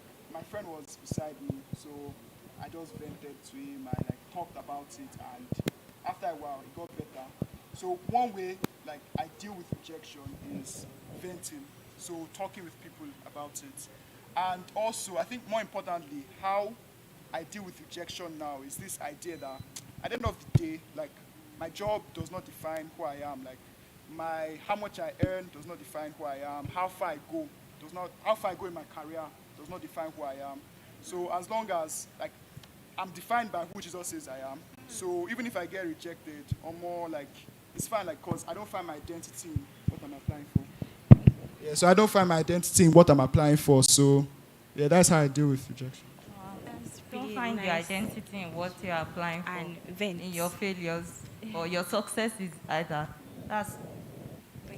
like my friend was beside me, so I just vented to him. I like talked about it, and after a while, it got better. So one way like I deal with rejection is venting. So talking with people about it, and also I think more importantly, how I deal with rejection now is this idea that at the end of the day, like my job does not define who I am. Like my how much I earn does not define who I am. How far I go does not how far I go in my career does not define who I am. So as long as like I'm defined by who Jesus says I am. So even if I get rejected or more like it's fine like cause I don't find my identity in what I'm applying for. Yeah, so I don't find my identity in what I'm applying for. So yeah, that's how I deal with rejection. Wow. That's Don't really find your nice identity in what you're applying for, and in your vent. failures or your successes either. That's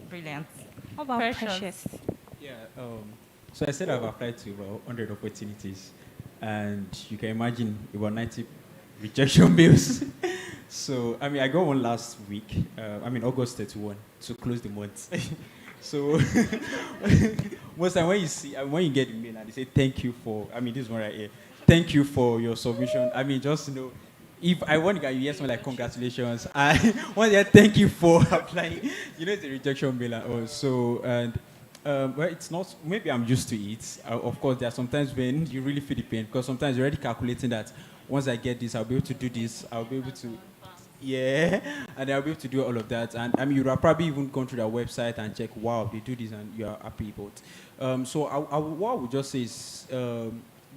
brilliant. How about Precious. Precious? Yeah. So I said I've applied to about 100 opportunities, and you can imagine about 90 rejection bills. So I mean, I got one last week. August 31 to close the month. So most time when you see when you get the mail and they say thank you for this one right here, thank you for your submission. I mean, just if I want to get you hear something like congratulations, I want to hear thank you for applying. It's a rejection mail and all. So and well, it's not. Maybe I'm used to it. Of course, there are sometimes when you really feel the pain because sometimes you're already calculating that once I get this, I'll be able to do this. I'll be able to, yeah, and I'll be able to do all of that. And I mean, you have probably even gone through their website and check, wow, they do this, and you are happy about. So what I would just say is.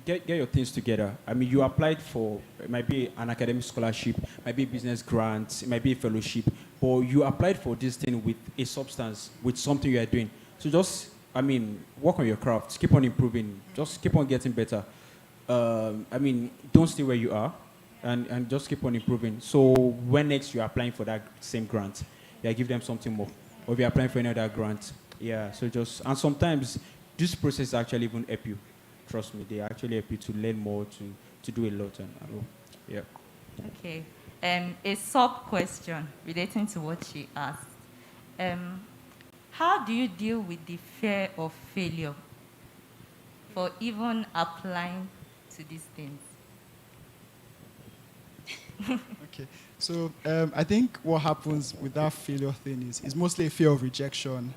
Get your things together. I mean, you applied for it might be an academic scholarship, might be a business grant, it might be a fellowship, but you applied for this thing with a substance, with something you are doing. So just, work on your craft, keep on improving, just keep on getting better. Don't stay where you are, and just keep on improving. So when next you're applying for that same grant, yeah, give them something more. Or if you're applying for another grant, yeah. So just and sometimes this process actually even help you. Trust me, they actually help you to learn more, to do a lot, and yeah. Okay. A sub question relating to what she asked. How do you deal with the fear of failure for even applying to these things? Okay. So I think what happens with that failure thing is mostly a fear of rejection.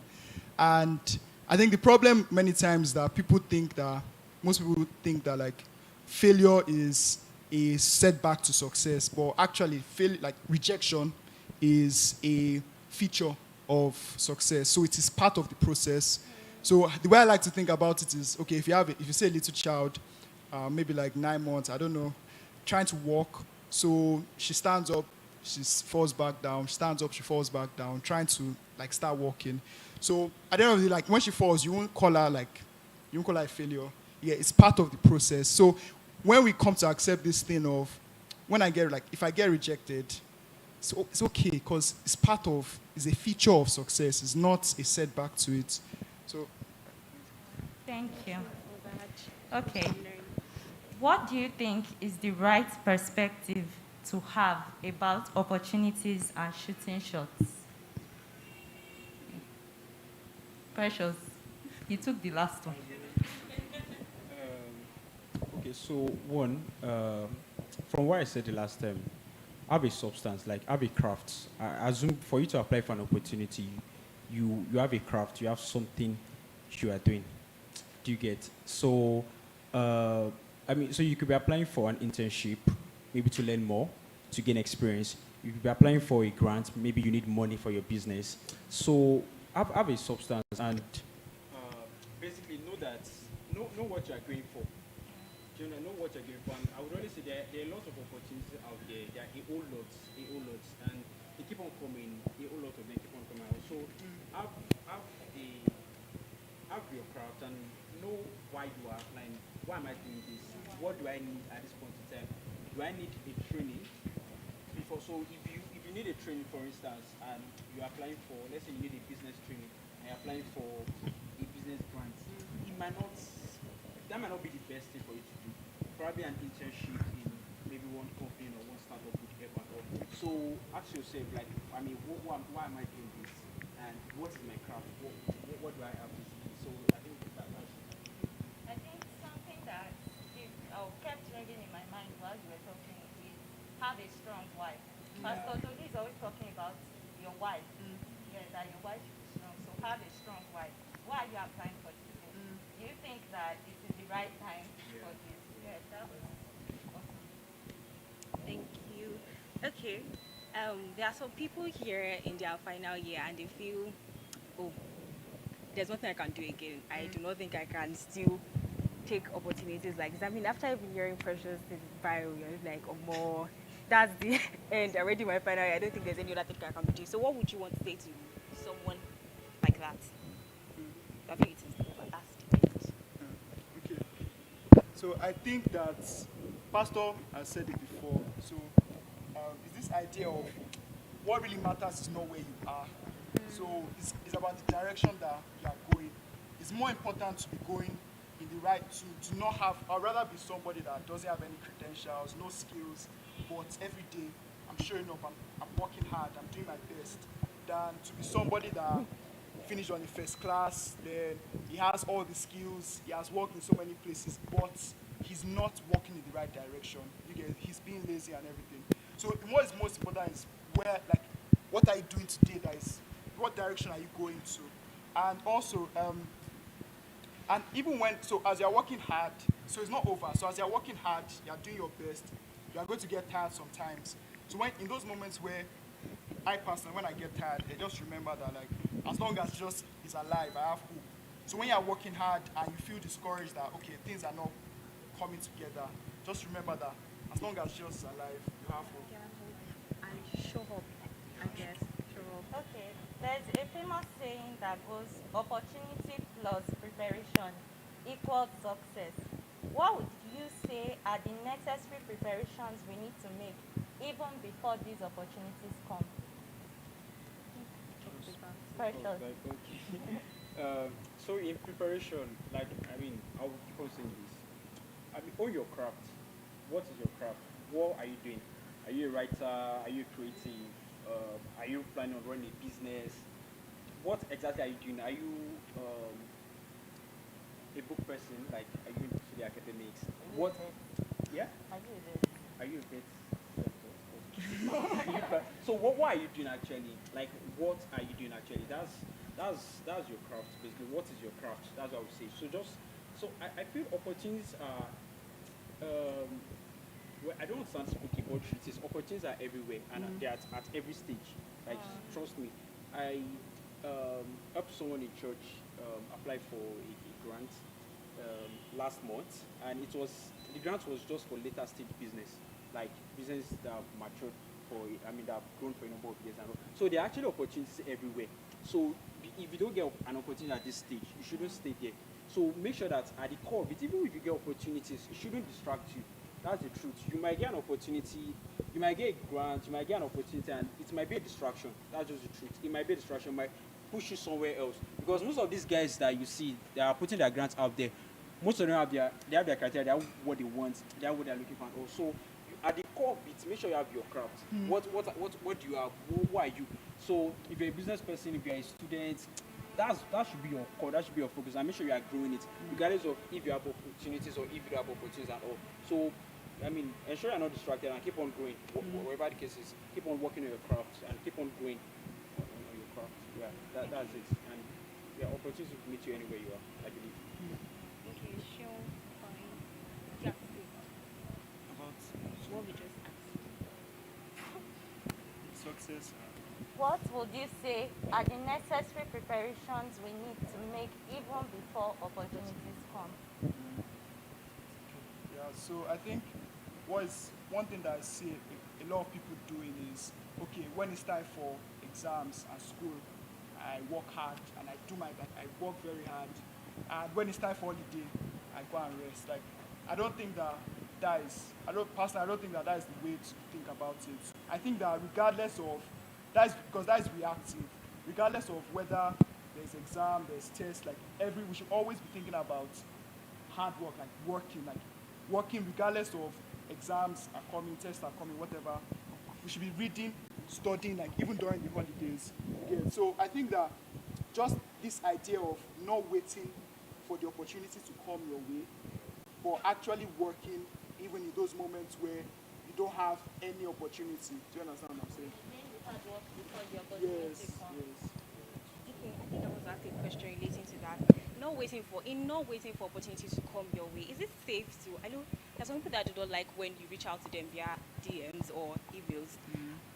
And I think the problem many times that most people think that like failure is a setback to success, but actually like rejection is a feature of success. So it is part of the process. So the way I like to think about it is, okay, if you say a little child, maybe like 9 months, I don't know, trying to walk. So she stands up, she falls back down. She stands up, she falls back down, trying to like start walking. So at the end of the day, like when she falls, you won't call her a failure. Yeah, it's part of the process. So when we come to accept this thing of when I get like if I get rejected, so it's okay because it's a feature of success. It's not a setback to it. So Thank you. For that. Okay. What do you think is the right perspective to have about opportunities and shooting shots? Precious, you took the last one. Okay, so one, from what I said the last time, have a substance, like have a craft. I assume for you to apply for an opportunity, you have a craft, you have something you are doing. Do you get? So, so you could be applying for an internship, maybe to learn more, to gain experience. You could be applying for a grant, maybe you need money for your business. So, have a substance and basically know what you are going for. Know what you're going for. And I would always say there are a lot of opportunities out there. There are a whole lot, and they keep on coming. A whole lot of them keep on coming out. So have have your craft and know why you are applying. Why am I doing this? What do I need at this point in time? Do I need a training before? So if you need a training, for instance, and you're applying for, let's say you need a business training, and you're applying for a business grant, that might not be the best thing for you to do. Probably an internship in maybe one company or one startup would help and all. So ask yourself, like, why am I doing this? And what is my craft? What do I have to do? So I think that's I think something that while you were talking is have a strong wife. Pastor Tony is always talking about your wife. Yeah, that your wife should be strong. So have a strong wife. Why are you applying for this thing? Do you think that it is the right time for this? Yeah, that was awesome. Thank you. Okay. There are some people here in their final year and they feel, oh, there's nothing I can do again. I do not think I can still take opportunities like this. I mean, after I've been hearing Precious in bio, you're just like, oh, more. That's the end. Already my final year. I don't think there's any other thing I can do. So, what would you want to say to someone like that? I think it is fantastic. Okay. So I think that Pastor has said it before. So is this idea of what really matters is not where you are. So it's about the direction that you are going. It's more important to be going in the right to not have. I'd rather be somebody that doesn't have any credentials, no skills, but every day I'm showing up. I'm working hard. I'm doing my best. Than to be somebody that finished on the first class, then he has all the skills, he has worked in so many places, but he's not working in the right direction. He's being lazy and everything. So what is most important is where, like, what are you doing today? That is, what direction are you going to? And also, and even when, so as you're working hard, so it's not over. So as you're working hard, you're doing your best, you are going to get tired sometimes. So when in those moments where I personally, when I get tired, I just remember that, like, as long as just he's alive, I have hope. So when you're working hard and you feel discouraged that, okay, things are not coming together, just remember that as long as just alive, you have hope. And show up, I guess. Show up. Okay, there's a famous saying that goes, opportunity plus preparation equals success. What would you say are the necessary preparations we need to make even before these opportunities come? Precious. So in preparation, like, I mean, I would keep on saying this. I mean, own your craft. What is your craft? What are you doing? Are you a writer? Are you creative? Are you planning on running a business? What exactly are you doing? Are you a book person? Like, are you into the academics? What? Yeah? Are you this? Are you a bit? So what are you doing actually? Like, what are you doing actually? That's your craft basically. What is your craft? That's what I would say. So I feel opportunities are well, I don't want to sound spooky, but truth is opportunities are everywhere and they're at every stage. Like, trust me. I helped someone in church apply for a grant last month, and the grant was just for later stage business, like business that have matured that have grown for a number of years and all. So there are actually opportunities everywhere. So if you don't get an opportunity at this stage, you shouldn't stay there. So make sure that at the core of it, even if you get opportunities, it shouldn't distract you. That's the truth. You might get an opportunity, you might get a grant, you might get an opportunity, and it might be a distraction. That's just the truth. It might be a distraction, it might push you somewhere else. Because most of these guys that you see, they are putting their grants out there. Most of them have their criteria, they have what they want, they have what they're looking for. And also, at the core of it, make sure you have your craft. What do you have? Who are you? So if you're a business person, if you're a student, that should be your core, that should be your focus, and make sure you are growing it, regardless of if you have opportunities or if you don't have opportunities at all. So, I mean, ensure you're not distracted and keep on growing, whatever the case is. Keep on working on your craft and keep on growing on your craft. Yeah, that's it. And yeah, opportunities will meet you anywhere you are, I believe. Okay, Sean, fine. Yeah, About what we just asked. success. What would you say are the necessary preparations we need to make even before opportunities come? Yeah, so I think one thing that I see a lot of people doing is, okay, when it's time for exams and school, I work hard and I work very hard. And when it's time for holiday, I go and rest. Like, I don't think that is the way to think about it. I think that regardless of, because that is reactive. Regardless of whether there's exam, there's test, like we should always be thinking about hard work, like working regardless of exams are coming, tests are coming, whatever. We should be reading, studying, like even during the holidays. Okay, so I think that just this idea of not waiting for the opportunity to come your way, but actually working even in those moments where you don't have any opportunity. Do you understand what I'm saying? Doing the hard work before the Yes, opportunity comes. yes. Okay, I think I was asking a question relating to that. Not waiting for opportunities to come your way. Is it safe to? I know there's some people that do not like when you reach out to them via DMs or emails.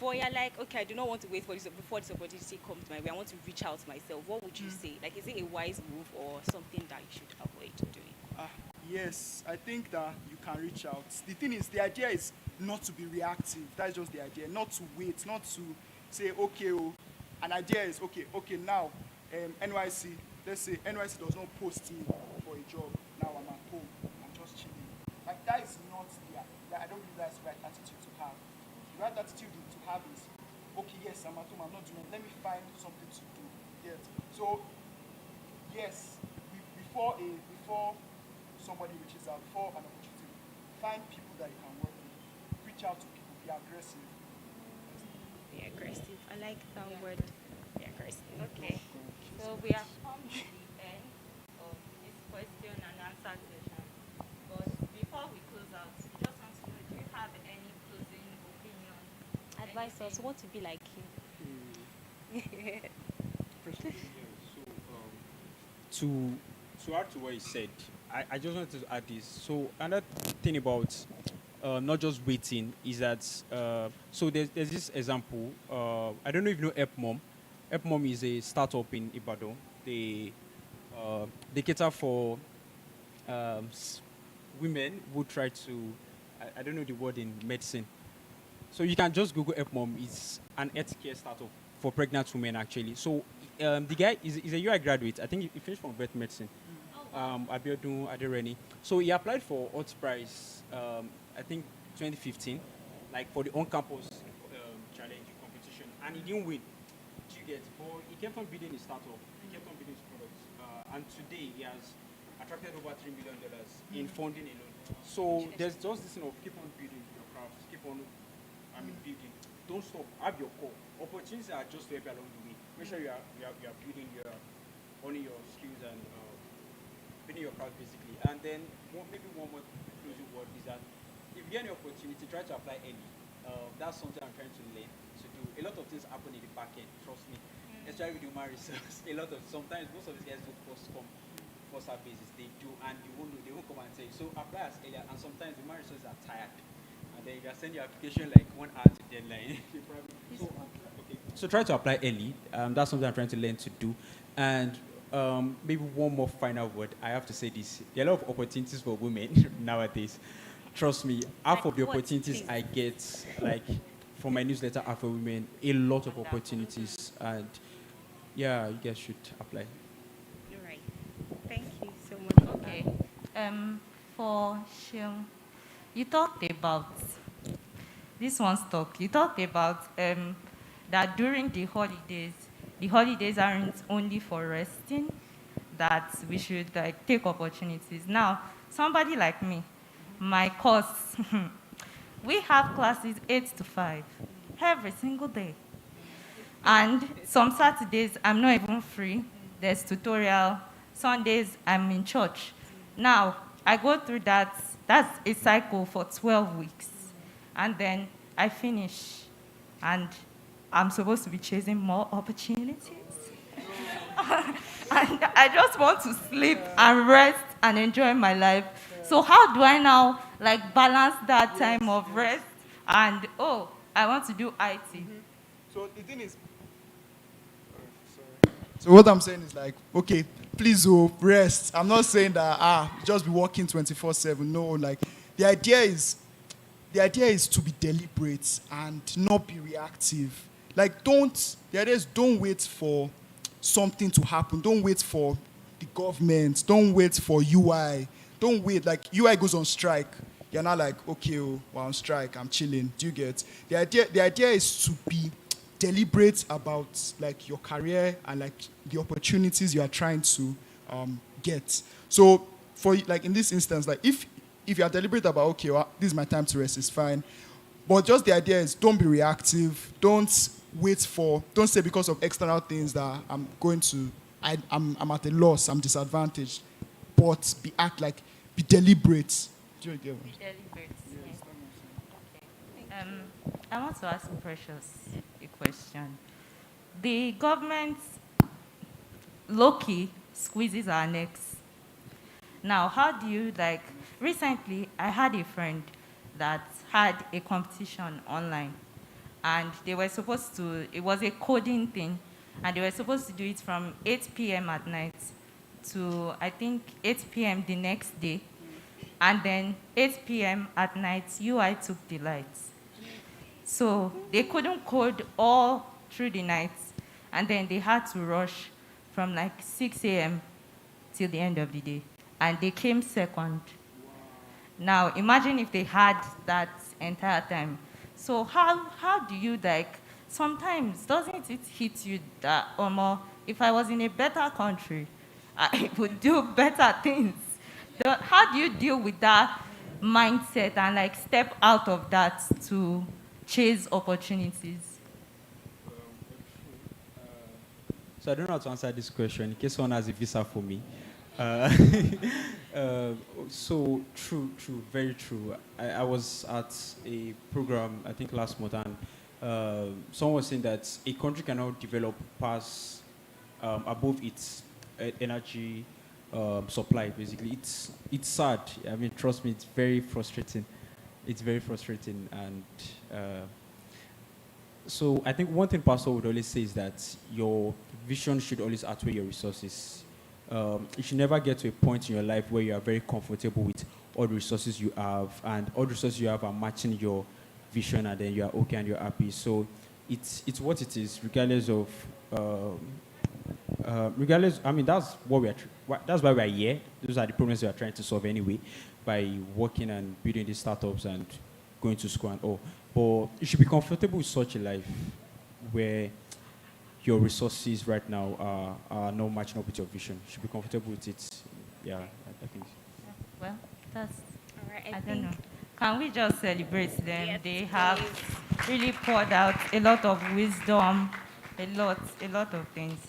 But you're like, okay, I do not want to wait for this before this opportunity comes my way. I want to reach out myself. What would you say? Like, is it a wise move or something that you should avoid doing? Yes, I think that you can reach out. The thing is, the idea is not to be reactive. That's just the idea. Not to wait, not to say, okay, oh, an idea is, okay, now, NYC, let's say NYC does not post me for a job. Now I'm at home. I'm just chilling. Like, that is not I don't believe that's the right attitude to have. The right attitude to have is, okay, yes, I'm at home, I'm not doing it. Let me find something to do. Yes. So, yes, before somebody reaches out, before an opportunity, find people that you can work with. Reach out to people, be aggressive. Be aggressive. I like that word. Be aggressive. Okay. So we have come to the end of this question and answer session. But before we close out, we just want to know, do you have any closing opinion? Advise us what to be like you. To add to what he said, I just wanted to add this. So another thing about not just waiting is that so there's this example. I don't know if you know EPMOM. EPMOM is a startup in Ibadan. They cater for women who try to I don't know the word in medicine. So you can just Google EPMOM. It's an healthcare startup for pregnant women actually. So the guy is a UI graduate. I think he finished from vet medicine. Abiodun Adereni. So he applied for Hot Prize, I think 2015, like for the on-campus challenge competition, and he didn't win. Do you get? But he kept on building his startup. He kept on building his products, and today he has attracted over $3 million in funding alone. So there's just this thing of keep on building your craft, keep on, building. Don't stop. Have your core. Opportunities are just to help you along the way. Make sure you are building owning your skills and building your craft basically. And then maybe one more closing word is that if you get any opportunity, try to apply early. That's something I'm trying to learn to do. A lot of things happen in the back end, trust me. Especially with human resource. Sometimes most of these guys do first our basis. They do, and they won't come and tell you. So apply as earlier, and sometimes the human resources are tired. And then if you are sending your application like 1 hour to deadline, so try to apply early. That's something I'm trying to learn to do. And maybe one more final word. I have to say this. There are a lot of opportunities for women nowadays. Trust me, half of the opportunities I get, like from my newsletter, are for women. A lot of opportunities. And yeah, you guys should apply. You're right. Thank you so much. Okay. For Sheung, you talked about this one stock. You talked about that during the holidays aren't only for resting, that we should like take opportunities. Now, somebody like me, my course, we have classes 8 to 5 every single day. And some Saturdays, I'm not even free. There's tutorial. Sundays, I'm in church. Now, I go through that. That's a cycle for 12 weeks. And then I finish. And I'm supposed to be chasing more opportunities. And I just want to sleep and rest and enjoy my life. So how do I now like balance that time of rest and, I want to do IT? So the thing is, so what I'm saying is like, okay, please rest. I'm not saying that just be working 24/7. No, like the idea is to be deliberate and not be reactive. Like the idea is don't wait for something to happen. Don't wait for the government. Don't wait for UI. Don't wait, like UI goes on strike. You're not like, okay, we're on strike, I'm chilling. Do you get? The idea is to be deliberate about like your career and like the opportunities you are trying to get. So for like in this instance, like if you are deliberate about, okay, this is my time to rest, it's fine. But just the idea is don't be reactive. Don't say because of external things that I'm at a loss, I'm disadvantaged. But be deliberate. Do you get one? Deliberates. I want to ask Precious a question. The government low-key squeezes our necks. Now, how do you like? Recently, I had a friend that had a competition online, and they were supposed to. It was a coding thing, and they were supposed to do it from 8 p.m. at night to I think 8 p.m. the next day, and then 8 p.m. at night, UI took the lights. So they couldn't code all through the night, and then they had to rush from like 6 a.m. till the end of the day, and they came second. Now imagine if they had that entire time. So how do you like? Sometimes doesn't it hit you that if I was in a better country, I would do better things. How do you deal with that mindset and like step out of that to chase opportunities? So I don't know how to answer this question in case someone has a visa for me. Uh, uh, so true, very true. I was at a program I think last month, and someone was saying that a country cannot develop past above its energy supply. Basically, it's sad. I mean, trust me, it's very frustrating. It's very frustrating, and so I think one thing Pastor would always say is that your vision should always outweigh your resources. You should never get to a point in your life where you are very comfortable with all the resources you have, and all the resources you have are matching your vision, and then you are okay and you're happy. So it's what it is, regardless of regardless. I mean, that's what that's why we are here. Those are the problems we are trying to solve anyway, by working and building these startups and going to school and all. But you should be comfortable with such a life where your resources right now are not matching up with your vision. You should be comfortable with it. Yeah, I think. Well, that's All right, I don't think know. Can we just celebrate them? Yes, They have please. really poured out a lot of wisdom, a lot of things.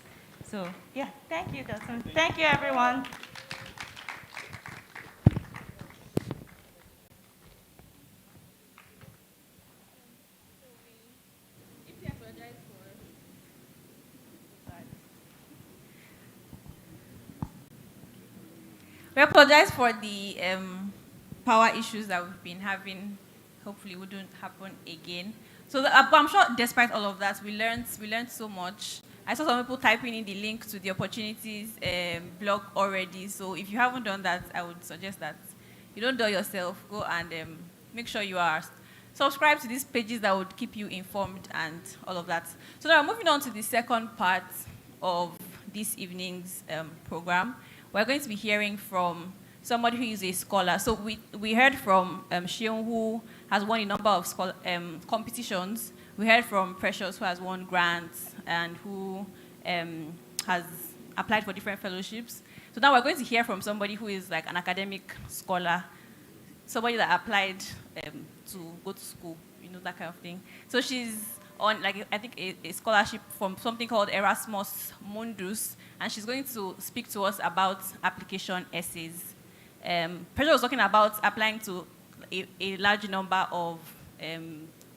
So yeah, thank you, Dawson. Thank you, everyone. We apologize for the power issues that we've been having. Hopefully, it wouldn't happen again. So, but I'm sure, despite all of that, we learned so much. I saw some people typing in the link to the opportunities blog already. So, if you haven't done that, I would suggest that you don't do it yourself. Go and make sure you are subscribed to these pages that would keep you informed and all of that. So now moving on to the second part of this evening's program. We're going to be hearing from somebody who is a scholar. So we heard from Shion, who has won a number of competitions. We heard from Precious, who has won grants and who has applied for different fellowships. So now we're going to hear from somebody who is like an academic scholar, somebody that applied to go to school, that kind of thing. So she's on, like, I think a scholarship from something called Erasmus Mundus, and she's going to speak to us about application essays. Pedro was talking about applying to a large number of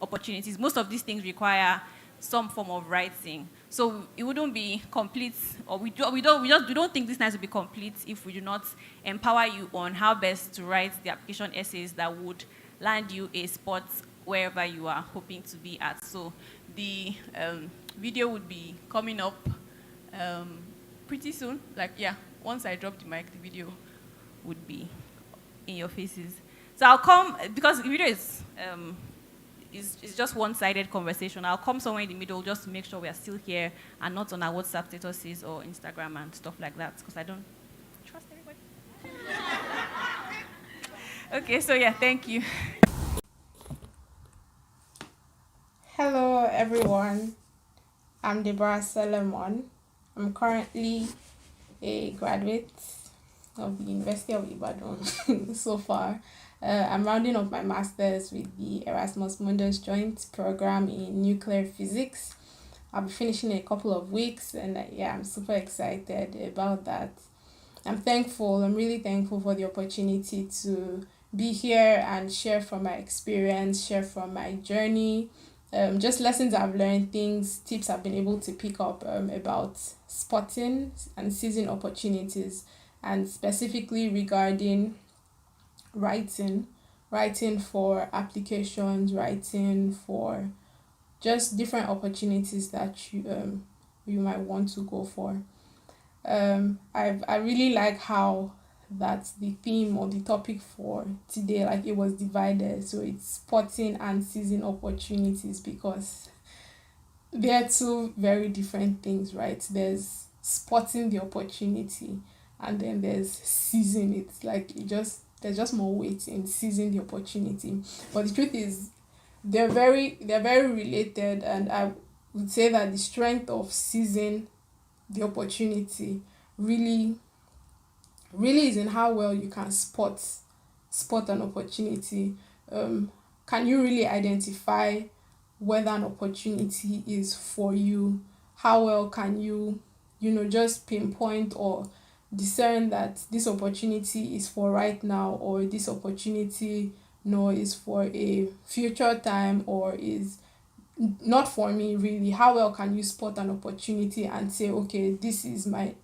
opportunities. Most of these things require some form of writing. So it wouldn't be complete, or we don't think this night will be complete if we do not empower you on how best to write the application essays that would land you a spot wherever you are hoping to be at. So the video would be coming up pretty soon. Once I drop the mic, the video would be in your faces. So I'll come, because the video is just one-sided conversation. I'll come somewhere in the middle just to make sure we are still here and not on our WhatsApp statuses or Instagram and stuff like that, because I don't trust everybody. Okay, so yeah, thank you. Hello everyone, I'm Deborah Solomon. I'm currently a graduate of the University of Ibadan so far. I'm rounding up my master's with the Erasmus Mundus Joint Program in Nuclear Physics. I'll be finishing in a couple of weeks, and I'm super excited about that. I'm really thankful for the opportunity to be here and share from my experience, share from my journey, just lessons I've learned, things, tips I've been able to pick up about spotting and seizing opportunities, and specifically regarding writing, writing for applications, writing for just different opportunities that you might want to go for. I really like how that the theme or the topic for today, like, it was divided, so it's spotting and seizing opportunities, because they're two very different things, right? There's spotting the opportunity, and then there's seizing it. Like, there's just more weight in seizing the opportunity, but the truth is they're very related, and I would say that the strength of seizing the opportunity really really is in how well you can spot an opportunity. Can you really identify whether an opportunity is for you? How well can you just pinpoint or discern that this opportunity is for right now, or this opportunity no is for a future time, or is not for me really? How well can you spot an opportunity and say, okay, this is my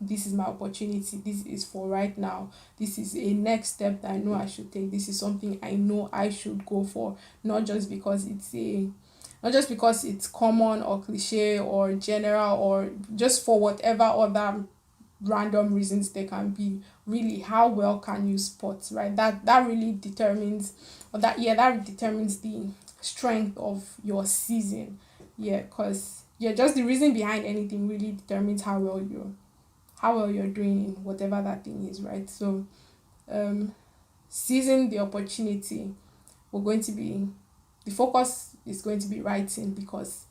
opportunity, this is for right now, this is a next step that I know I should take, this is something I know I should go for, not just because it's common or cliche or general, or just for whatever other random reasons there can be. Really, how well can you spot, right? That really determines, that determines the strength of your season. Because just the reason behind anything really determines how well you're doing in whatever that thing is, right? So seizing the opportunity, the focus is going to be writing, because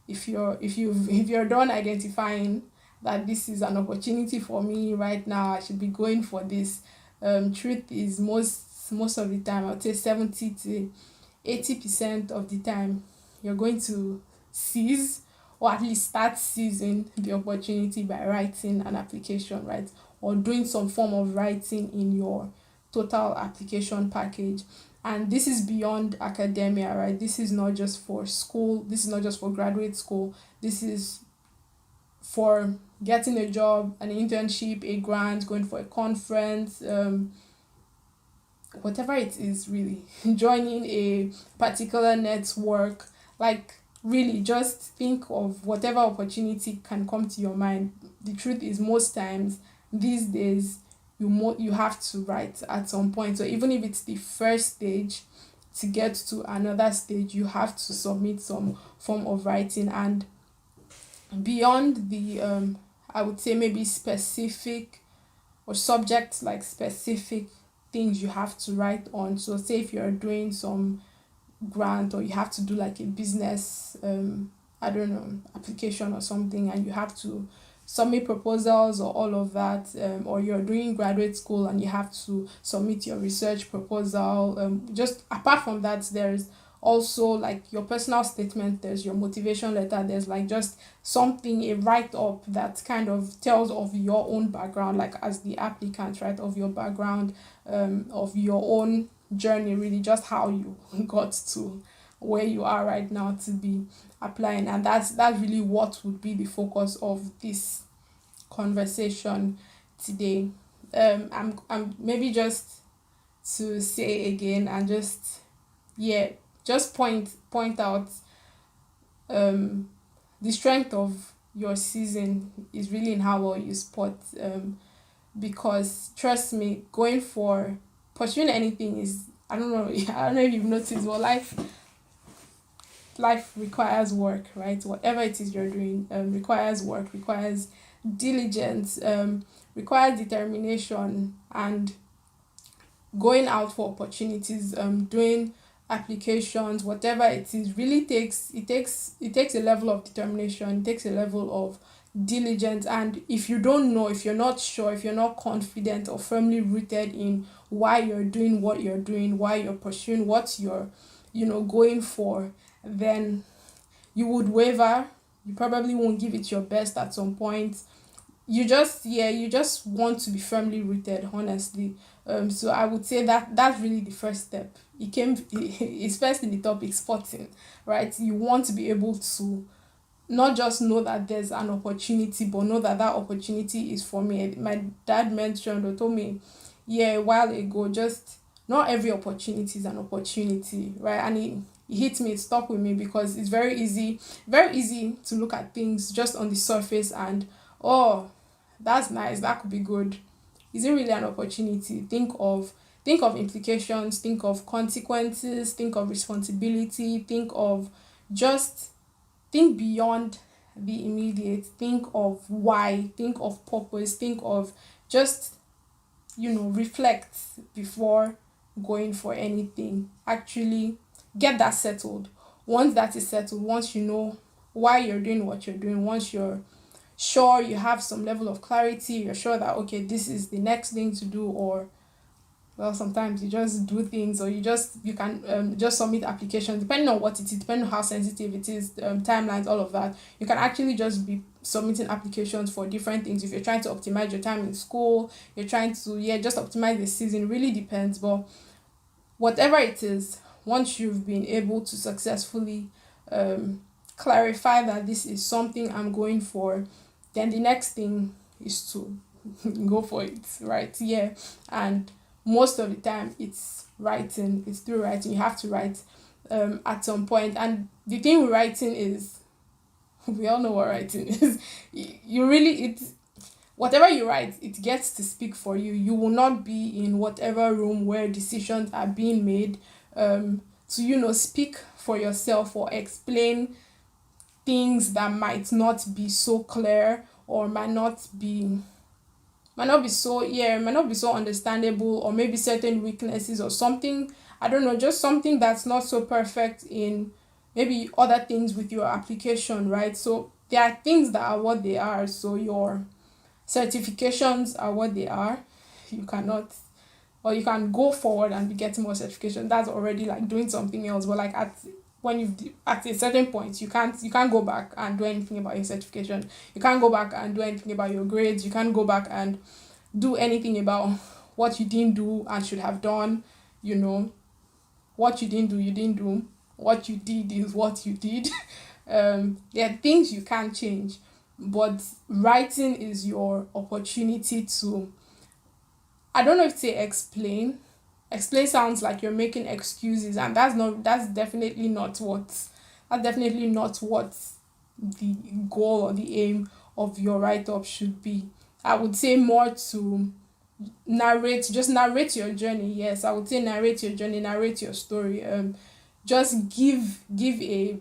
if you're done identifying that this is an opportunity for me right now, I should be going for this. Truth is, most of the time, I would say 70 to 80% of the time, you're going to seize, or at least start seizing the opportunity by writing an application, right? Or doing some form of writing in your total application package. And this is beyond academia, right? This is not just for school, this is not just for graduate school, this is for getting a job, an internship, a grant, going for a conference, whatever it is, really. Joining a particular network. Like, really, just think of whatever opportunity can come to your mind. The truth is, most times these days, you have to write at some point. So even if it's the first stage, to get to another stage, you have to submit some form of writing. And beyond the I would say maybe specific or subject, like specific things you have to write on. So say if you're doing some grant, or you have to do like a business I don't know, application or something, and you have to submit proposals or all of that, or you're doing graduate school and you have to submit your research proposal. Just apart from that, there's also like your personal statement, there's your motivation letter, there's like just something, a write-up that kind of tells of your own background, like as the applicant, right, of your background, of your own journey, really, just how you got to where you are right now to be applying. And that's really what would be the focus of this conversation today. I'm maybe just to say again, and just point out the strength of your season is really in how well you spot, because trust me, pursuing anything is, I don't know if you've noticed, but life requires work, right? Whatever it is you're doing requires work, requires diligence, requires determination, and going out for opportunities, doing applications, whatever it is, really takes a level of determination, it takes a level of diligence. And if you don't know, if you're not sure, if you're not confident or firmly rooted in why you're doing what you're doing, why you're pursuing what you're going for, then you would waver. You probably won't give it your best at some point. You just want to be firmly rooted, honestly. So I would say that that's really the first step. It's first in the topic spotting, right? You want to be able to not just know that there's an opportunity, but know that that opportunity is for me. My dad mentioned or told me, yeah, a while ago, just not every opportunity is an opportunity, right? And it hit me, it stuck with me because it's very easy to look at things just on the surface and, oh, that's nice, that could be good. Is it really an opportunity? Think of implications, think of consequences, think of responsibility, just think beyond the immediate, think of why, think of purpose, think of just, reflect before going for anything. Actually get that settled. Once that is settled, once you know why you're doing what you're doing, once you're sure you have some level of clarity, you're sure that okay, this is the next thing to do, or well, sometimes you just do things, or you can just submit applications depending on what it is, depending on how sensitive it is, timelines, all of that. You can actually just be submitting applications for different things. If you're trying to optimize your time in school, you're trying to just optimize the season, really depends. But whatever it is, once you've been able to successfully clarify that this is something I'm going for, then the next thing is to go for it, right? Yeah. And most of the time it's writing, it's through writing. You have to write at some point. And the thing with writing is, we all know what writing is. Whatever you write, it gets to speak for you. You will not be in whatever room where decisions are being made to speak for yourself or explain things that might not be so clear, or might not be so understandable, or maybe certain weaknesses or something, I don't know, just something that's not so perfect in maybe other things with your application, right? So there are things that are what they are. So your certifications are what they are. You cannot, or you can go forward and be getting more certification. That's already like doing something else. But like at a certain point, you can't go back and do anything about your certification. You can't go back and do anything about your grades. You can't go back and do anything about what you didn't do and should have done. What you didn't do, you didn't do. What you did is what you did. There are things you can't change, but writing is your opportunity to, I don't know if to say explain. Explain sounds like you're making excuses, and that's definitely not what the goal or the aim of your write-up should be. I would say more to narrate your journey. Yes, I would say narrate your journey, narrate your story. Just give a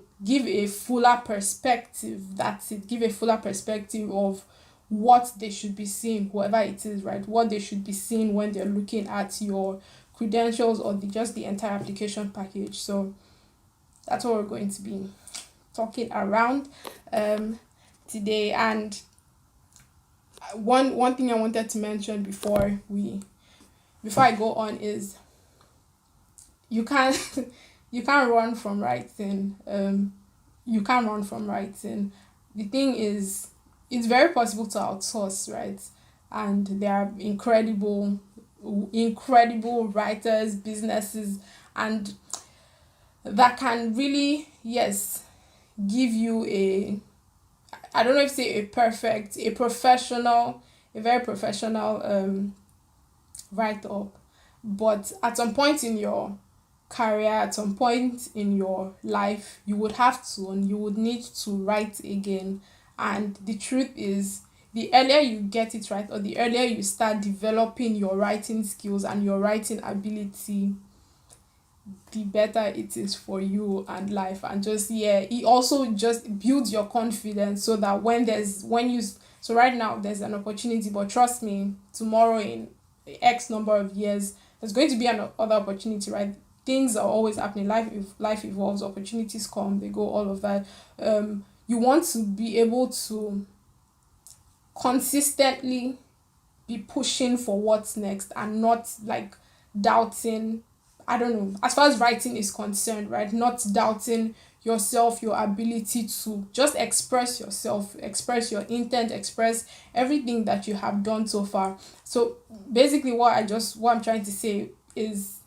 fuller perspective. That's it. Give a fuller perspective of what they should be seeing, whoever it is, right? What they should be seeing when they're looking at your credentials or the entire application package. So that's what we're going to be talking around today. And one thing I wanted to mention before I go on is you can't run from writing. You can't run from writing. The thing is, it's very possible to outsource, right? And there are incredible writers, businesses, and that can really, yes, give you I don't know if say a very professional write-up. But at some point in your career, at some point in your life, you would have to, and you would need to write again. And the truth is, the earlier you get it right, or the earlier you start developing your writing skills and your writing ability, the better it is for you and life. And it also just builds your confidence, so that so right now there's an opportunity, but trust me, tomorrow in X number of years there's going to be another opportunity, right? Things are always happening. Life evolves, opportunities come, they go, all of that. You want to be able to consistently be pushing for what's next, and not like doubting, I don't know, as far as writing is concerned, right? Not doubting yourself, your ability to just express yourself, express your intent, express everything that you have done so far. So basically what I'm trying to say is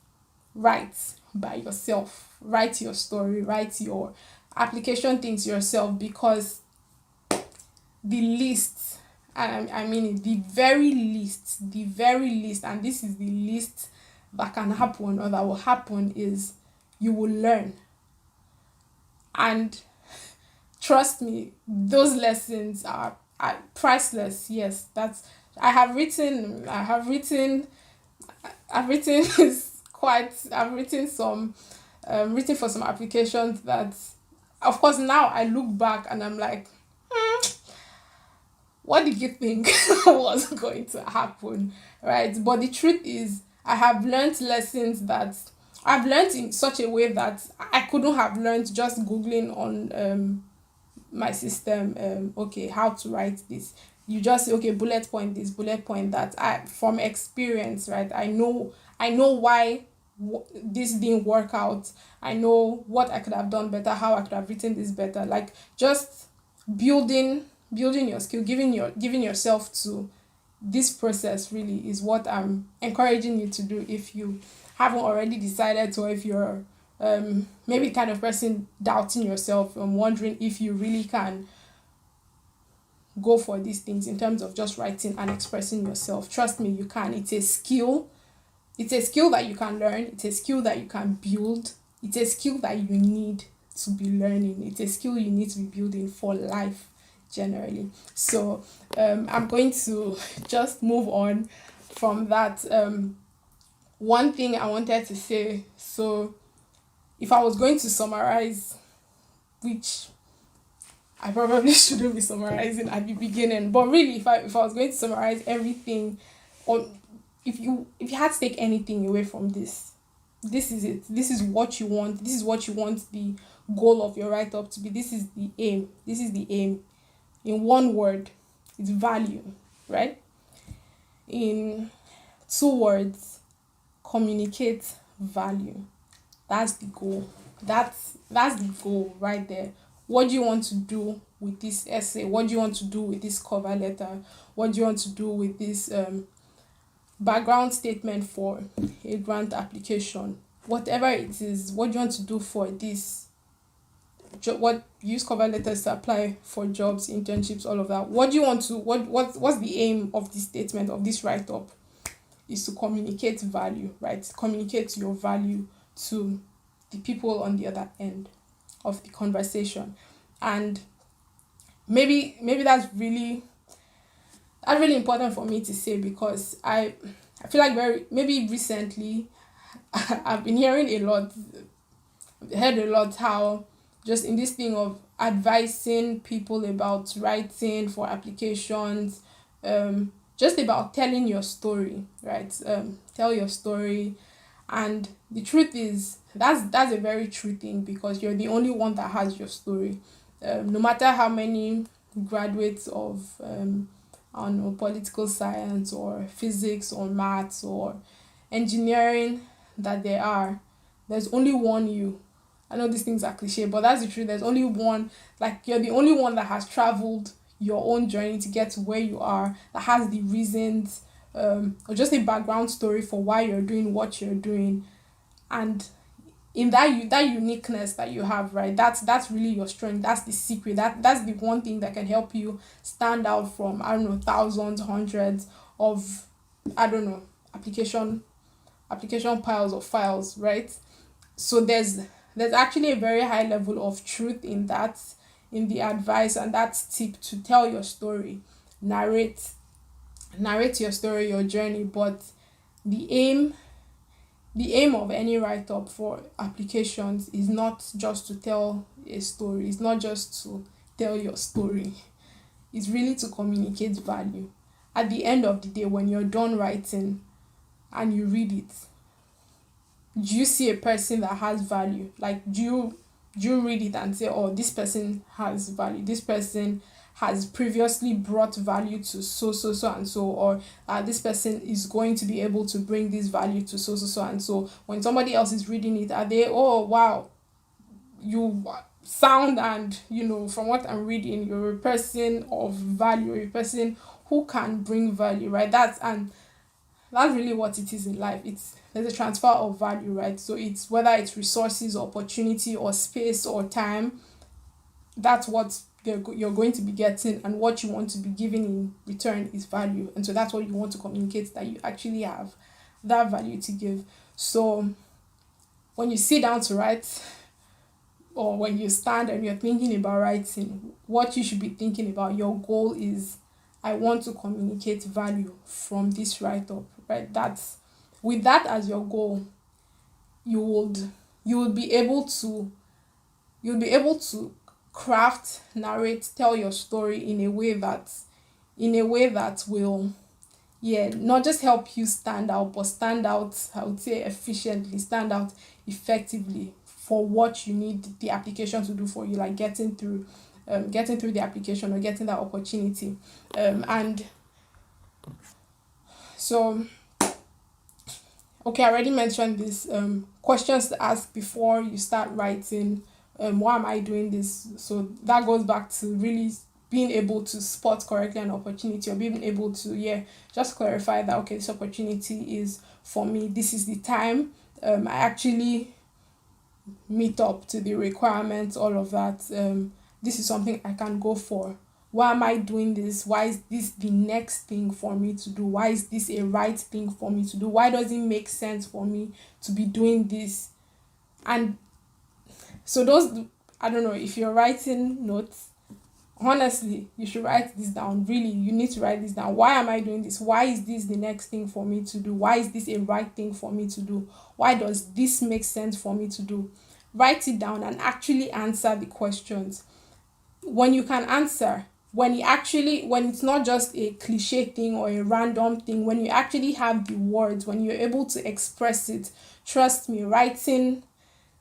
write by yourself, write your story, write your application things yourself, because the least, and I mean it, the very least, and this is the least that can happen or that will happen, is you will learn. And trust me, those lessons are priceless. Yes, that's I've written I've written some written for some applications that, of course, now I look back and I'm like, what did you think was going to happen, right? But the truth is, I have learned lessons that I've learned in such a way that I couldn't have learned just Googling on my system, okay, how to write this. You just say, okay, bullet point this, bullet point that. From experience, right? I know why this didn't work out. I know what I could have done better, how I could have written this better. Like, just building your skill, giving yourself to this process really is what I'm encouraging you to do, if you haven't already decided, or if you're maybe kind of person doubting yourself and wondering if you really can go for these things in terms of just writing and expressing yourself. Trust me, you can. It's a skill. It's a skill that you can learn. It's a skill that you can build. It's a skill that you need to be learning. It's a skill you need to be building for life generally. So I'm going to just move on from that. One thing I wanted to say, so if I was going to summarize, which I probably shouldn't be summarizing at the beginning, but really, if I was going to summarize everything, or if you had to take anything away from this is it. This is what you want. This is what you want the goal of your write-up to be. This is the aim. This is the aim. In one word, it's value, right? In 2 words, communicate value. That's the goal. That's the goal right there. What do you want to do with this essay? What do you want to do with this cover letter? What do you want to do with this background statement for a grant application? Whatever it is, what do you want to do for this? What use cover letters to apply for jobs, internships, all of that. What do you want to? What's the aim of this statement, of this write-up? Is to communicate value, right? Communicate your value to the people on the other end of the conversation. And maybe that's really important for me to say, because I feel like maybe recently I've been hearing heard a lot how just in this thing of advising people about writing for applications, just about telling your story, right? Tell your story. And the truth is, that's a very true thing, because you're the only one that has your story. No matter how many graduates of I don't know, political science or physics or maths or engineering that there are, there's only one you. I know these things are cliche, but that's the truth. There's only one, like, you're the only one that has traveled your own journey to get to where you are, that has the reasons, or just a background story for why you're doing what you're doing. And in that uniqueness that you have, right, that's really your strength. That's the secret. That's the one thing that can help you stand out from, I don't know, thousands, hundreds of, I don't know, application piles of files, right? So there's actually a very high level of truth in that, in the advice and that tip to tell your story, narrate your story, your journey. But the aim of any write-up for applications is not just to tell a story. It's not just to tell your story. It's really to communicate value. At the end of the day, when you're done writing and you read it, do you see a person that has value? Like, do you read it and say, oh, this person has value. This person has previously brought value to so and so, or this person is going to be able to bring this value to so and so. When somebody else is reading it, are they, oh wow, sound, and from what I'm reading, you're a person of value, a person who can bring value, right? That's really what it is in life. There's a transfer of value, right? So it's whether it's resources, opportunity, or space or time, that's what you're going to be getting, and what you want to be giving in return is value. And so that's what you want to communicate, that you actually have that value to give. So when you sit down to write, or when you stand and you're thinking about writing, what you should be thinking about, your goal is, I want to communicate value from this write-up, right? That's with that as your goal, you would be able to craft, narrate, tell your story in a way that will, not just help you stand out, but stand out, I would say, efficiently, stand out effectively for what you need the application to do for you, like getting through the application, or getting that opportunity. And so, okay, I already mentioned this, questions to ask before you start writing. Why am I doing this? So that goes back to really being able to spot correctly an opportunity, or being able to just clarify that, okay, this opportunity is for me, this is the time, I actually meet up to the requirements, all of that. This is something I can go for. Why am I doing this? Why is this the next thing for me to do? Why is this a right thing for me to do? Why does it make sense for me to be doing this? And so I don't know, if you're writing notes, honestly, you should write this down. Really, you need to write this down. Why am I doing this? Why is this the next thing for me to do? Why is this a right thing for me to do? Why does this make sense for me to do? Write it down and actually answer the questions. When you can answer, when it's not just a cliche thing or a random thing, when you actually have the words, when you're able to express it, trust me,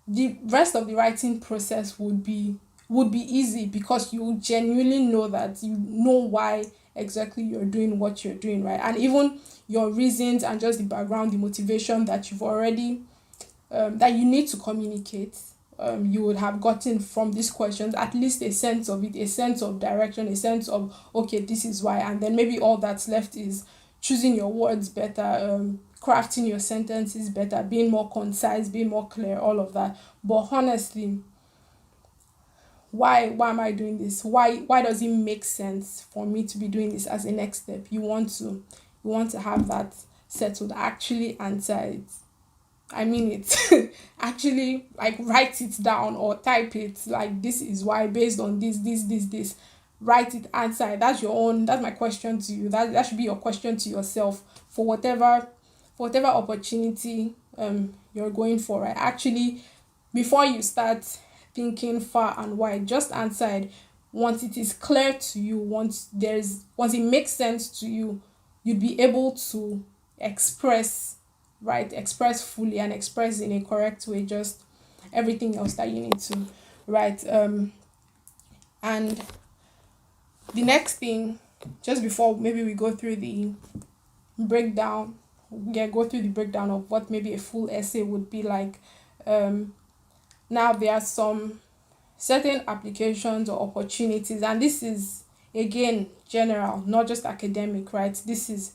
the rest of the writing process would be easy, because you genuinely know that you know why exactly you're doing what you're doing, right? And even your reasons, and just the background, the motivation that you've already that you need to communicate, you would have gotten from these questions at least a sense of it, a sense of direction, a sense of, okay, this is why. And then maybe all that's left is choosing your words better, crafting your sentences better, being more concise, being more clear, all of that. But honestly, why am I doing this? Why does it make sense for me to be doing this as a next step? You want to have that settled. Actually answer it. I mean it. Actually, like, write it down or type it, like, this is why, based on this. Write it, answer it. That's my question to you. That should be your question to yourself for whatever opportunity you're going for, right? Actually, before you start thinking far and wide, just answer it. Once it is clear to you, once it makes sense to you, you'd be able to express fully, and express in a correct way, just everything else that you need to write. And the next thing, just before maybe we go through the breakdown of what maybe a full essay would be like. Now there are some certain applications or opportunities, and this is again general, not just academic, right? This is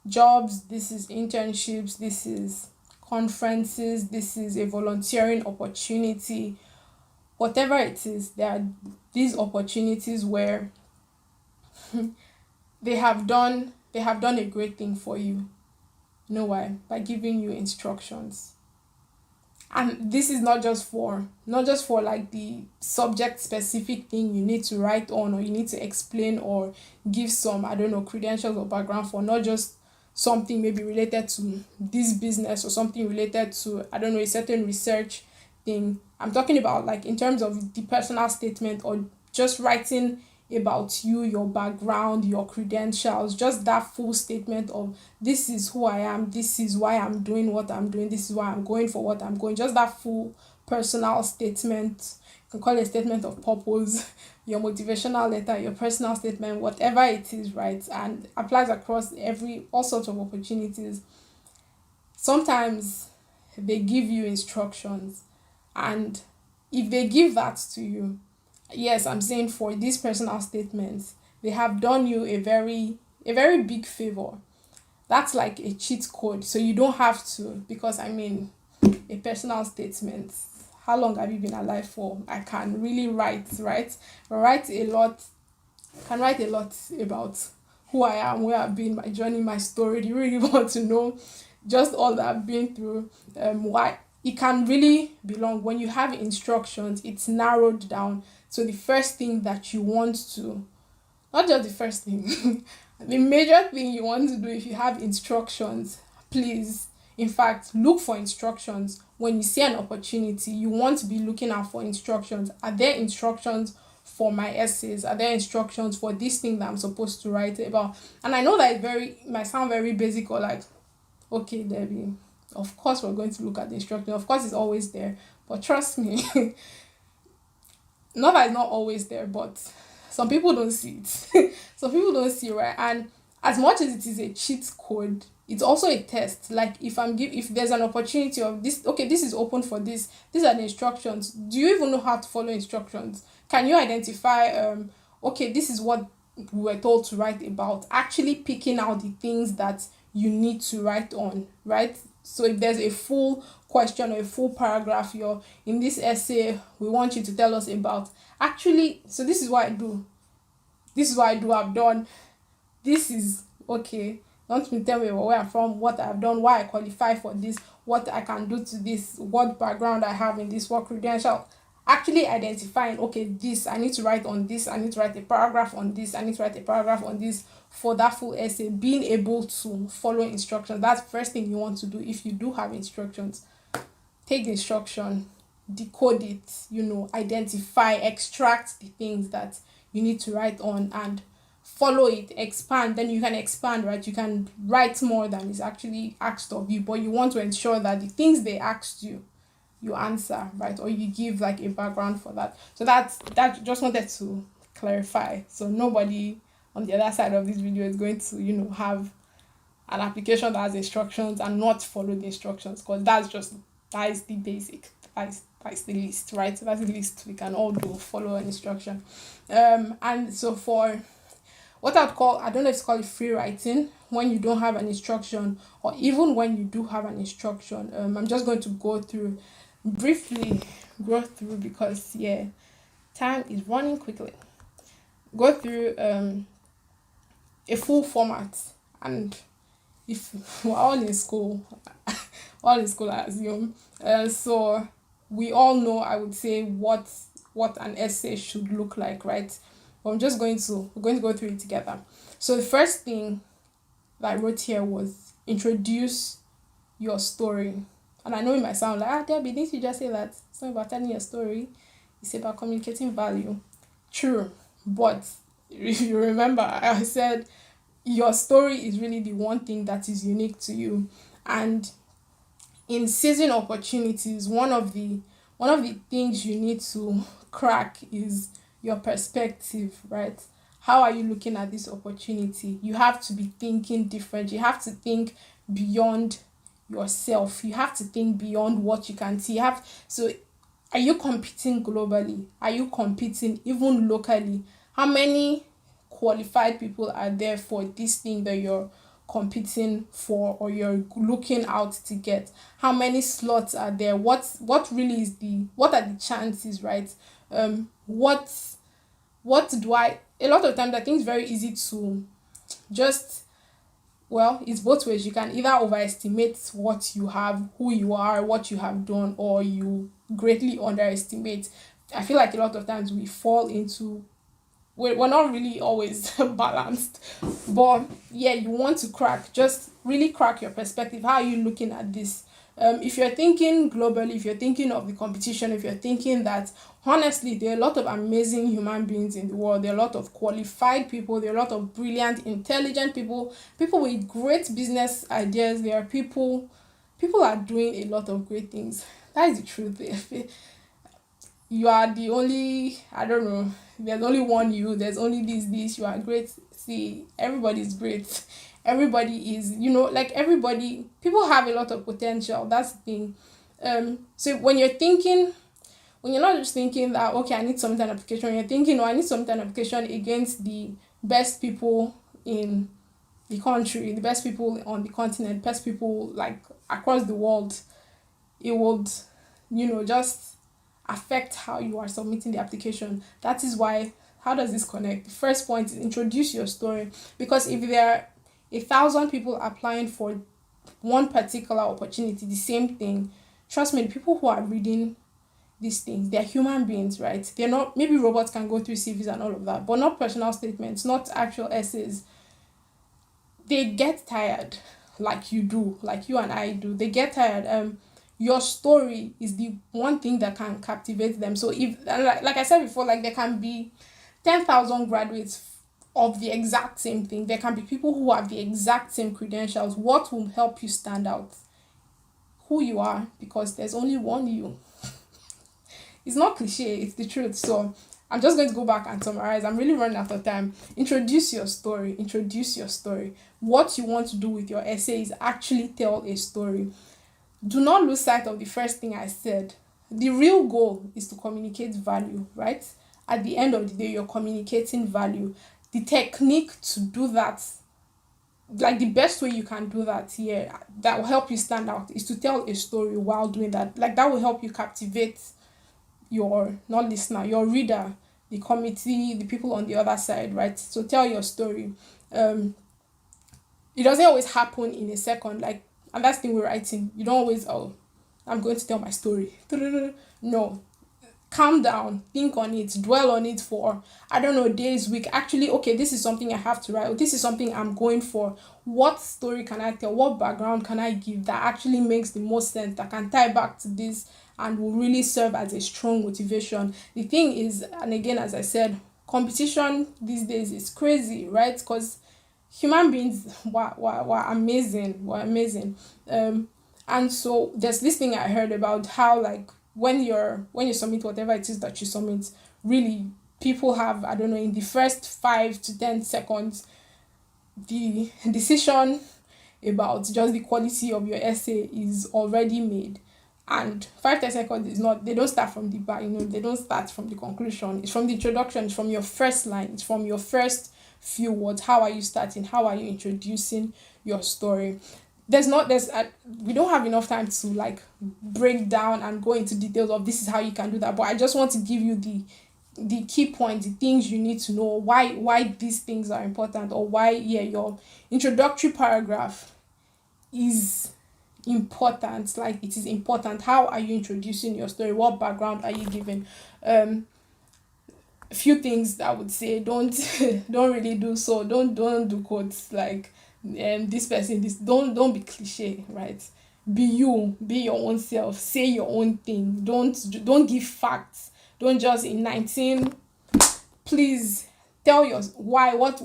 jobs, this is internships, this is conferences, this is a volunteering opportunity. Whatever it is, there are these opportunities where they have done a great thing for you. You know why? By giving you instructions. And this is not just for like the subject specific thing you need to write on, or you need to explain or give some, I don't know, credentials or background for, not just something maybe related to this business, or something related to, I don't know, a certain research thing. I'm talking about, like, in terms of the personal statement, or just writing about you, your background, your credentials, just that full statement of, this is who I am, this is why I'm doing what I'm doing, this is why I'm going for what I'm going, just that full personal statement. You can call it a statement of purpose, your motivational letter, your personal statement, whatever it is, right? And applies across all sorts of opportunities. Sometimes they give you instructions, and if they give that to you, yes, I'm saying for these personal statements, they have done you a very big favor. That's like a cheat code. So you don't have to, because I mean, a personal statement. How long have you been alive for? I can really write, right? Write a lot, can write a lot about who I am, where I've been, my journey, my story. Do you really want to know just all that I've been through? Why? It can really be long. When you have instructions, it's narrowed down. So the first thing that you want to, not just the first thing, the major thing you want to do if you have instructions, please, in fact, look for instructions. When you see an opportunity, you want to be looking out for instructions. Are there instructions for my essays? Are there instructions for this thing that I'm supposed to write about? And I know that it might sound very basic, or like, okay, Debbie, of course we're going to look at the instruction. Of course it's always there. But trust me, not that it's not always there, but some people don't see it. Some people don't see, right? And as much as it is a cheat code, it's also a test. Like if there's an opportunity of this, okay, this is open for this, these are the instructions. Do you even know how to follow instructions? Can you identify, okay, this is what we were told to write about? Actually picking out the things that you need to write on, right? So if there's a full question or a full paragraph, you're in this essay, we want you to tell us about. Actually, so this is what I do. This is what I do. I've done. This is okay. Don't me tell me where I'm from, what I've done, why I qualify for this, what I can do to this, what background I have in this, what credential. Actually identifying, okay, this, I need to write on this, I need to write a paragraph on this, I need to write a paragraph on this for that full essay. Being able to follow instructions, that's the first thing you want to do. If you do have instructions, take the instruction, decode it, identify, extract the things that you need to write on, and follow it, expand. Then you can expand, right? You can write more than is actually asked of you, but you want to ensure that the things they asked you, you answer, right? Or you give like a background for that. So that just wanted to clarify. So nobody on the other side of this video is going to, have an application that has instructions and not follow the instructions, because that is the basic. That's the least, right? So that's the least we can all do, follow an instruction. And so for what I'd call, I don't know if it's called free writing, when you don't have an instruction, or even when you do have an instruction. I'm just going to briefly go through because time is running quickly. Go through a full format, and if we're all in school, I assume. So we all know, I would say, what an essay should look like, right? But we're going to go through it together. So the first thing that I wrote here was introduce your story. And I know it might sound like, Debbie, didn't you just say that? It's not about telling your story. It's about communicating value. True. But if you remember, I said your story is really the one thing that is unique to you. And in seizing opportunities, one of the things you need to crack is your perspective, right? How are you looking at this opportunity? You have to be thinking different. You have to think beyond yourself. You have to think beyond what you can see. So are you competing globally? Are you competing even locally? How many qualified people are there for this thing that you're competing for or you're looking out to get? How many slots are there? What are the chances, right? A lot of times I think it's very easy to just, it's both ways. You can either overestimate what you have, who you are, what you have done, or you greatly underestimate. I feel like a lot of times we fall into, we're not really always balanced. But you want to just really crack your perspective. How are you looking at this? If you're thinking globally, if you're thinking of the competition, if you're thinking that, honestly, there are a lot of amazing human beings in the world. There are a lot of qualified people. There are a lot of brilliant, intelligent people with great business ideas. There are people are doing a lot of great things. That is the truth. You are the only, I don't know, there's only one you, there's only this, you are great. See, everybody's great. Everybody is, people have a lot of potential. That's the thing. So when you're thinking when you're not just thinking that, okay, I need to submit an application, you're thinking, oh, I need to submit an application against the best people in the country, the best people on the continent, best people like across the world, it would, just affect how you are submitting the application. That is why, how does this connect? The first point is introduce your story. Because if there are 1,000 people applying for one particular opportunity, the same thing, trust me, the people who are reading these things, they're human beings, right? They're not, maybe robots can go through CVs and all of that, but not personal statements, not actual essays. They get tired, like you do, like you and I do. They get tired. Your story is the one thing that can captivate them. So if, like I said before, like there can be 10,000 graduates of the exact same thing. There can be people who have the exact same credentials. What will help you stand out? Who you are, because there's only one you. It's not cliche, it's the truth. So I'm just going to go back and summarize. I'm really running out of time. Introduce your story. Introduce your story. What you want to do with your essay is actually tell a story. Do not lose sight of the first thing I said. The real goal is to communicate value, right? At the end of the day, you're communicating value. The technique to do that, like the best way you can do that here, that will help you stand out, is to tell a story while doing that. Like that will help you captivate your, not listener, your reader, the committee, the people on the other side, right? So tell your story. It doesn't always happen in a second, like, and that's the thing with writing. You don't always, oh, I'm going to tell my story. No. Calm down, think on it, dwell on it for, I don't know, days, week. Actually, okay, this is something I have to write. This is something I'm going for. What story can I tell? What background can I give that actually makes the most sense, that can tie back to this and will really serve as a strong motivation? The thing is, and again, as I said, competition these days is crazy, right? Because human beings were amazing. And so there's this thing I heard about how, like, when you submit whatever it is that you submit, really people have, I don't know, in the first 5 to 10 seconds, the decision about just the quality of your essay is already made. And 5 to 10 seconds is not, they don't start from the back, they don't start from the conclusion. It's from the introduction, it's from your first line, it's from your first few words. How are you starting? How are you introducing your story? We don't have enough time to like break down and go into details of this is how you can do that, but I just want to give you the key points, the things you need to know, why these things are important, or why your introductory paragraph is important. Like, it is important. How are you introducing your story? What background are you giving? A few things that I would say, don't really do. So don't do quotes like this person, this, don't be cliche, right? Be you, be your own self, say your own thing. Don't give facts. Don't just in 19, please tell your why, what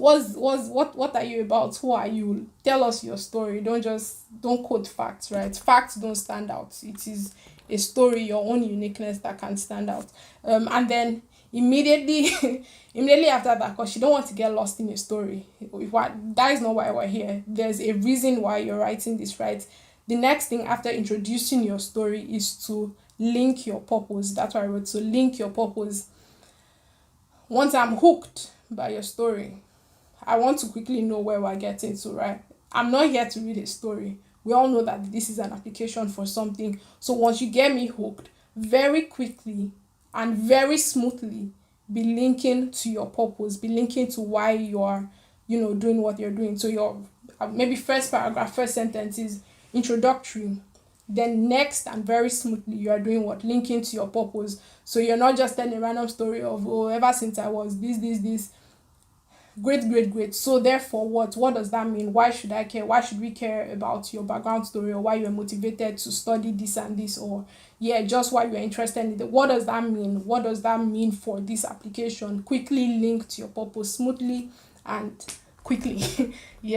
are you about, who are you? Tell us your story. Don't quote facts, right? Facts don't stand out. It is a story, your own uniqueness that can stand out. And then immediately after that, because you don't want to get lost in a story. That is not why we're here. There's a reason why you're writing this, right? The next thing after introducing your story is to link your purpose. That's why I wrote, so link your purpose. Once I'm hooked by your story, I want to quickly know where we're getting to, right? I'm not here to read a story. We all know that this is an application for something. So once you get me hooked, very quickly and very smoothly be linking to your purpose, be linking to why you are, doing what you're doing. So your maybe first paragraph, first sentence is introductory. Then next and very smoothly you are doing what? Linking to your purpose. So you're not just telling a random story of, oh, ever since I was this. Great. So therefore what does that mean? Why should I care? Why should we care about your background story, or why you're motivated to study this and this, or just why you're interested in it? What does that mean? What does that mean for this application? Quickly link to your purpose, smoothly and quickly.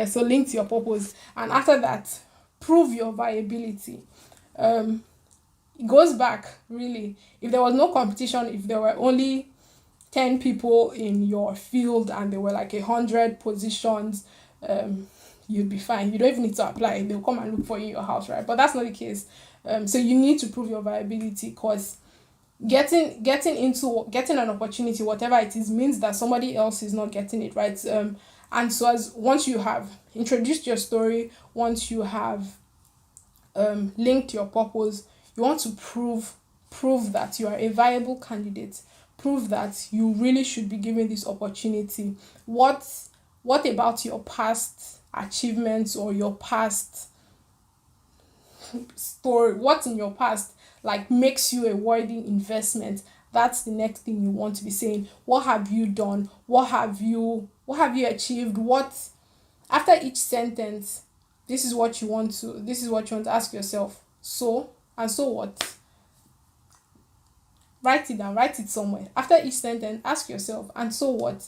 So link to your purpose. And after that, prove your viability. It goes back, really. If there was no competition, if there were only 10 people in your field and there were like 100 positions, you'd be fine. You don't even need to apply. They'll come and look for you in your house, right? But that's not the case. So you need to prove your viability, because getting an opportunity, whatever it is, means that somebody else is not getting it, right? And so as once you have introduced your story, once you have linked your purpose, you want to prove that you are a viable candidate, prove that you really should be given this opportunity. What about your past achievements or your past story, what in your past like makes you a worthy investment? That's the next thing you want to be saying. What have you done? What have you achieved? What, after each sentence, this is what you want to ask yourself. So what? Write it down, write it somewhere. After each sentence, ask yourself, and so what?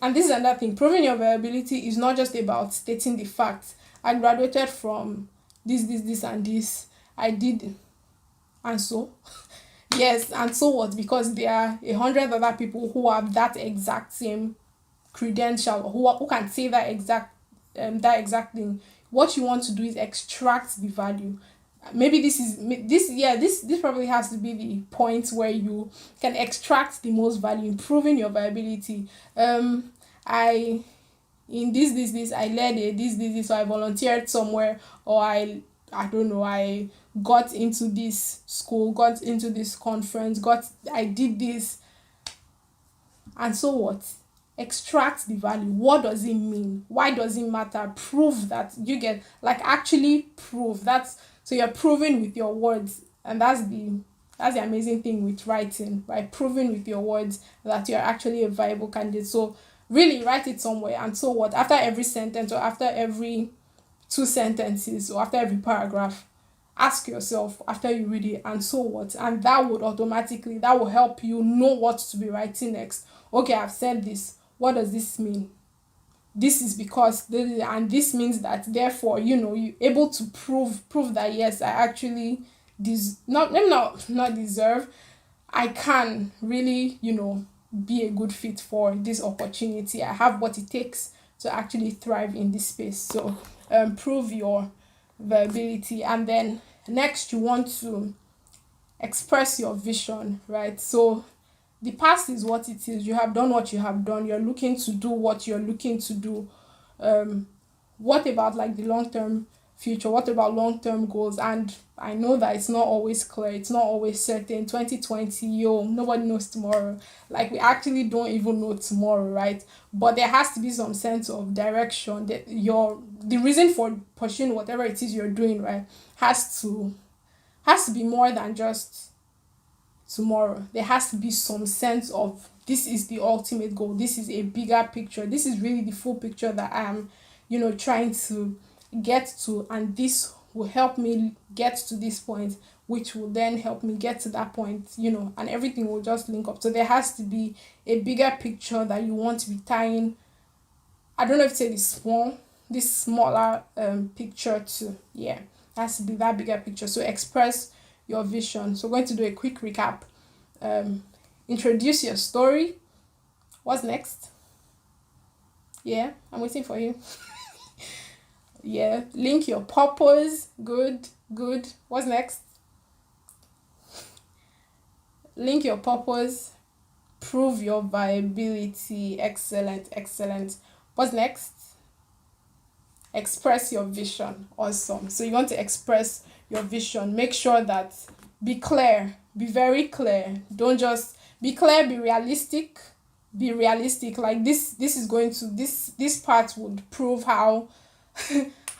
And this is another thing, proving your viability is not just about stating the facts. I graduated from this and this. I did, and so yes, and so what? Because there are 100 other people who have that exact same credential, who can say that exact thing. What you want to do is extract the value. Maybe this probably has to be the point where you can extract the most value, improving your viability. I in this I led a this, so I volunteered somewhere, or I don't know, I got into this school, got into this conference, I did this, and so what? Extract the value. What does it mean? Why does it matter? Prove that you get, like, actually prove that. So you're proving with your words, and that's the amazing thing with writing, by proving with your words that you're actually a viable candidate. So really write it somewhere. And so what? After every sentence, or after every 2 sentences, or after every paragraph, ask yourself after you read it, and so what? And that will help you know what to be writing next. Okay, I've said this. What does this mean? This is because and this means that, therefore, you're able to prove that, yes, I actually not deserve, I can really, be a good fit for this opportunity. I have what it takes to actually thrive in this space. So prove your viability. And then next, you want to express your vision, right? So the past is what it is. You have done what you have done. You're looking to do what you're looking to do. What about, like, the long-term future? What about long-term goals? And I know that it's not always clear. It's not always certain. 2020, nobody knows tomorrow. Like, we actually don't even know tomorrow, right? But there has to be some sense of direction. That the reason for pursuing whatever it is you're doing, right, has to be more than just tomorrow. There has to be some sense of, this is the ultimate goal. This is a bigger picture. This is really the full picture that I am, trying to get to, and this will help me get to this point, which will then help me get to that point, and everything will just link up. So there has to be a bigger picture that you want to be tying. I don't know if to say this smaller picture to, has to be that bigger picture. So express your vision. So we're going to do a quick recap. Introduce your story. What's next? I'm waiting for you. Link your purpose. Good. What's next? Link your purpose. Prove your viability. Excellent. What's next? Express your vision. Awesome. So you want to express your vision. Make sure that, be clear, be very clear. Don't just be clear, be realistic. Like, this is going to, this part would prove how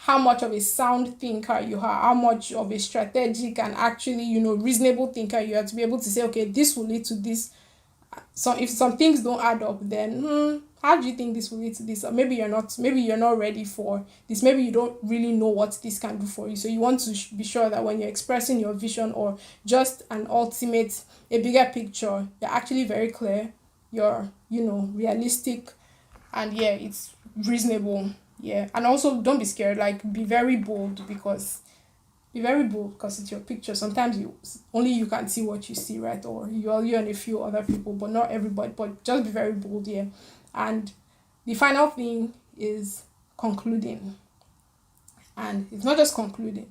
much of a sound thinker you are, how much of a strategic and actually, reasonable thinker you are, to be able to say, okay, this will lead to this. So if some things don't add up, then how do you think this will lead to this? Or maybe you're not ready for this. Maybe you don't really know what this can do for you. So you want to be sure that when you're expressing your vision, or just a bigger picture, you're actually very clear, you're, realistic, and it's reasonable. And also, don't be scared. Like, be very bold, because it's your picture. Sometimes only you can see what you see, right? Or you and a few other people, but not everybody. But just be very bold, And the final thing is concluding. And it's not just concluding,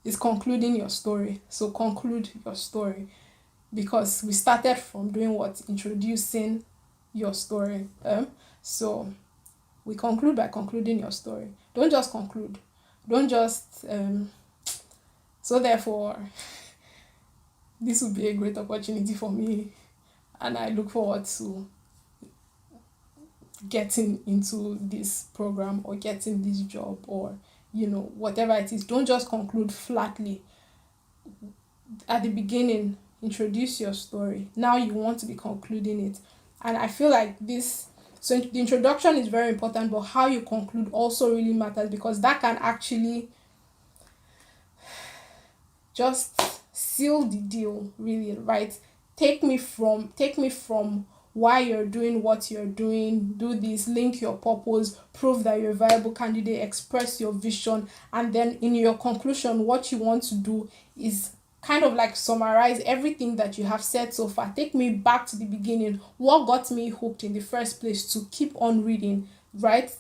it's concluding your story. So conclude your story. because we started from doing what? Introducing your story. So we conclude by concluding your story. Don't just conclude. Don't just so therefore this will be a great opportunity for me, and I look forward to getting into this program or getting this job, or whatever it is. Don't just conclude flatly. At the beginning, introduce your story. Now you want to be concluding it. And I feel like this, so the introduction is very important, but how you conclude also really matters, because that can actually just seal the deal, really, right? Take me from why you're doing what you're doing. Do this, link your purpose, prove that you're a viable candidate, express your vision, and then in your conclusion, what you want to do is kind of like summarize everything that you have said so far. Take me back to the beginning. What got me hooked in the first place to keep on reading, right?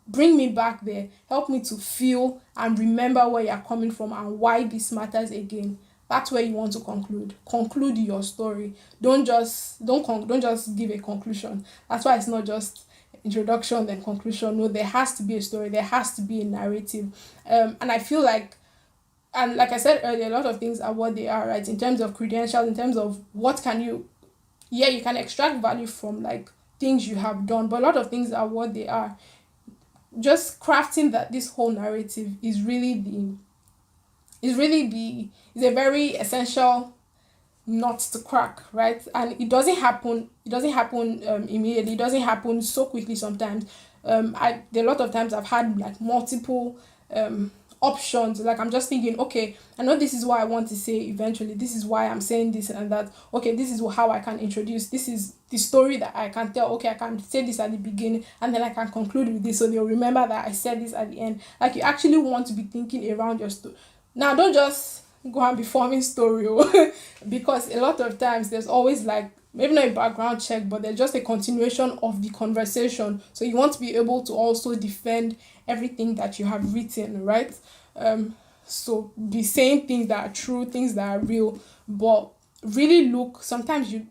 Bring me back there. Help me to feel and remember where you're coming from and why this matters again. That's where you want to conclude. Conclude your story. Don't just give a conclusion. That's why it's not just introduction then conclusion. No, there has to be a story. There has to be a narrative. And I feel like, and like I said earlier, a lot of things are what they are, right? In terms of credentials, in terms of what can you can extract value from like things you have done, but a lot of things are what they are. Just crafting this whole narrative is a very essential nut to crack, right? And it doesn't happen immediately. It doesn't happen so quickly sometimes. There are a lot of times I've had like multiple options. Like I'm just thinking, okay, I know this is what I want to say eventually. This is why I'm saying this and that. Okay, this is how I can introduce. This is the story that I can tell. Okay, I can say this at the beginning and then I can conclude with this, so they'll remember that I said this at the end. Like you actually want to be thinking around your story. Now, don't just go and be forming story because a lot of times there's always like, maybe not a background check, but there's just a continuation of the conversation. So you want to be able to also defend everything that you have written, right? So be saying things that are true, things that are real, but really look, sometimes you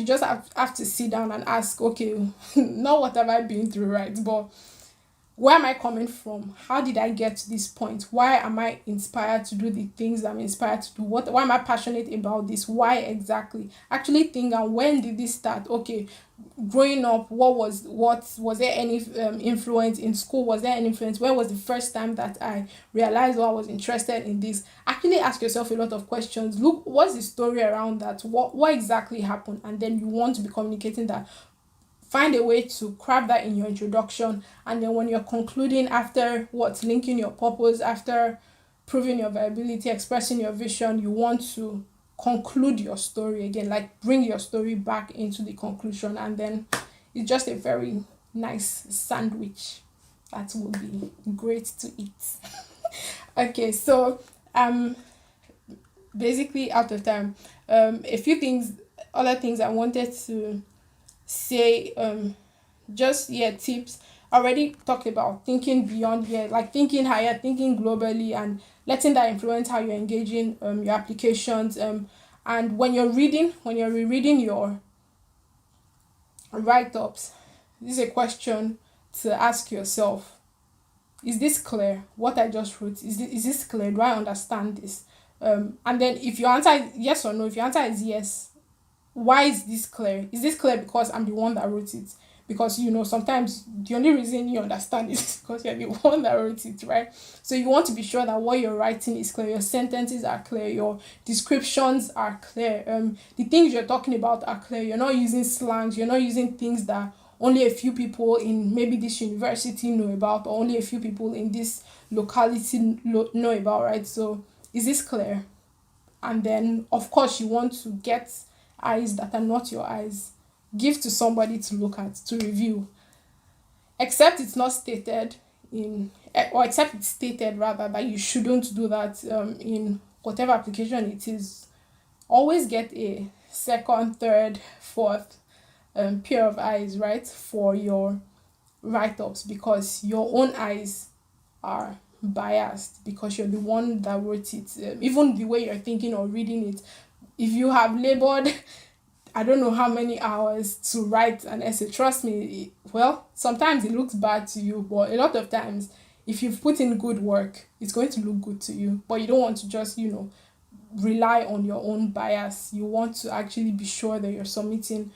just have to sit down and ask, okay, not what have I been through, right? But where am I coming from? How did I get to this point? Why am I inspired to do the things I'm inspired to do? Why am I passionate about this? Why exactly? Actually think, and when did this start? Okay, growing up, was there any influence in school? Was there any influence? Where was the first time that I realized I was interested in this? Actually ask yourself a lot of questions. Look, what's the story around that? What exactly happened? And then you want to be communicating that. Find a way to craft that in your introduction, and then when you're concluding, after linking your purpose, after proving your viability, expressing your vision, you want to conclude your story again, like bring your story back into the conclusion, and then it's just a very nice sandwich that will be great to eat. Okay, so basically out of time. A few other things I wanted to say, tips. I already talked about thinking beyond here, like thinking higher, thinking globally, and letting that influence how you're engaging your applications. And when you're rereading your write-ups, this is a question to ask yourself: is this clear? What I just wrote, is this clear? Do I understand this? And then if your answer is yes or no, if your answer is yes, why is this clear? Is this clear because I'm the one that wrote it? Because sometimes the only reason you understand is because you're the one that wrote it, right? So you want to be sure that what you're writing is clear, your sentences are clear, your descriptions are clear, the things you're talking about are clear. You're not using slangs, you're not using things that only a few people in maybe this university know about, or only a few people in this locality know about, right? So is this clear? And then of course you want to get eyes that are not your eyes. Give to somebody to look at, to review. Except it's stated rather that you shouldn't do that in whatever application it is. Always get a second, third, fourth pair of eyes, right, for your write-ups, because your own eyes are biased because you're the one that wrote it. Even the way you're thinking or reading it, if you have labored I don't know how many hours to write an essay, trust me, well, sometimes it looks bad to you, but a lot of times, if you've put in good work, it's going to look good to you. But you don't want to just, rely on your own bias. You want to actually be sure that you're submitting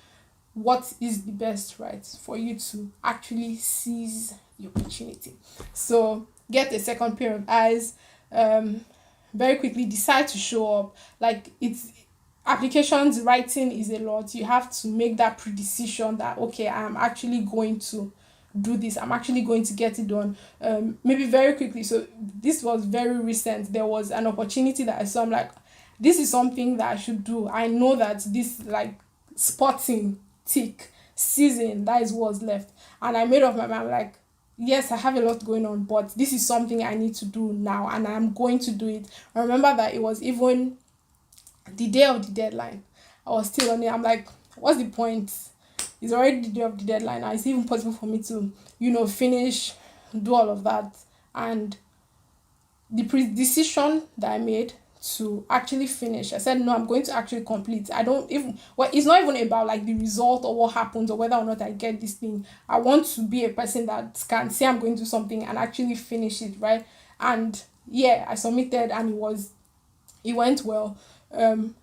what is the best, right, for you to actually seize the opportunity. So get a second pair of eyes. Very quickly decide to show up. Like, it's applications writing is a lot. You have to make that pre-decision that, okay, I'm actually going to do this, I'm actually going to get it done. Maybe very quickly, so this was very recent, there was an opportunity that I saw. I'm like, this is something that I should do. I know that this, like, spotting tick season, that is what's left, and I made up my mind, like, yes, I have a lot going on, but this is something I need to do now, and I'm going to do it. I remember that it was even the day of the deadline. I was still on it. I'm like, what's the point? It's already the day of the deadline. It's even possible for me to, finish, do all of that. And the decision that I made to actually finish, I said, no, I'm going to actually complete. I don't even, well, it's not even about like the result or what happens or whether or not I get this thing. I want to be a person that can say I'm going to do something and actually finish it, right? And yeah, I submitted and it went well. And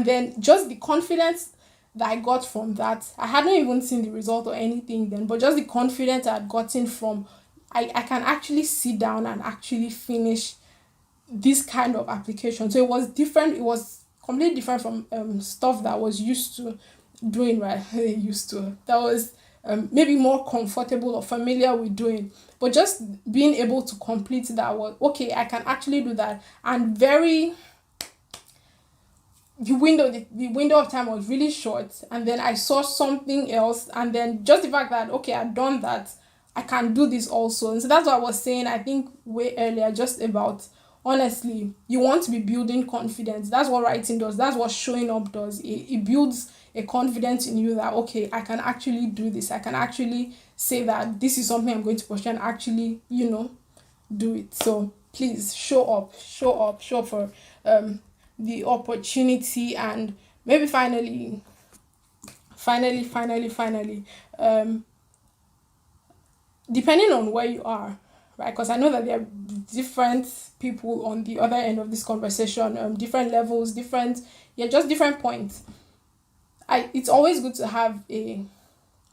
then just the confidence that I got from that, I hadn't even seen the result or anything then, but just the confidence I had gotten from, I can actually sit down and actually finish this kind of application. So it was different. It was completely different from stuff that I was used to doing, right? That was maybe more comfortable or familiar with doing. But just being able to complete that was, okay, I can actually do that. And the window of time was really short, and then I saw something else, and then just the fact that, okay, I've done that, I can do this also. And so that's what I was saying, I think, way earlier, just about, honestly, you want to be building confidence. That's what writing does. That's what showing up does. It builds a confidence in you that, okay, I can actually do this. I can actually say that this is something I'm going to pursue and actually, do it. So please show up for the opportunity. And maybe finally, depending on where you are, right? Because I know that there are different people on the other end of this conversation, different levels, just different points. It's always good to have an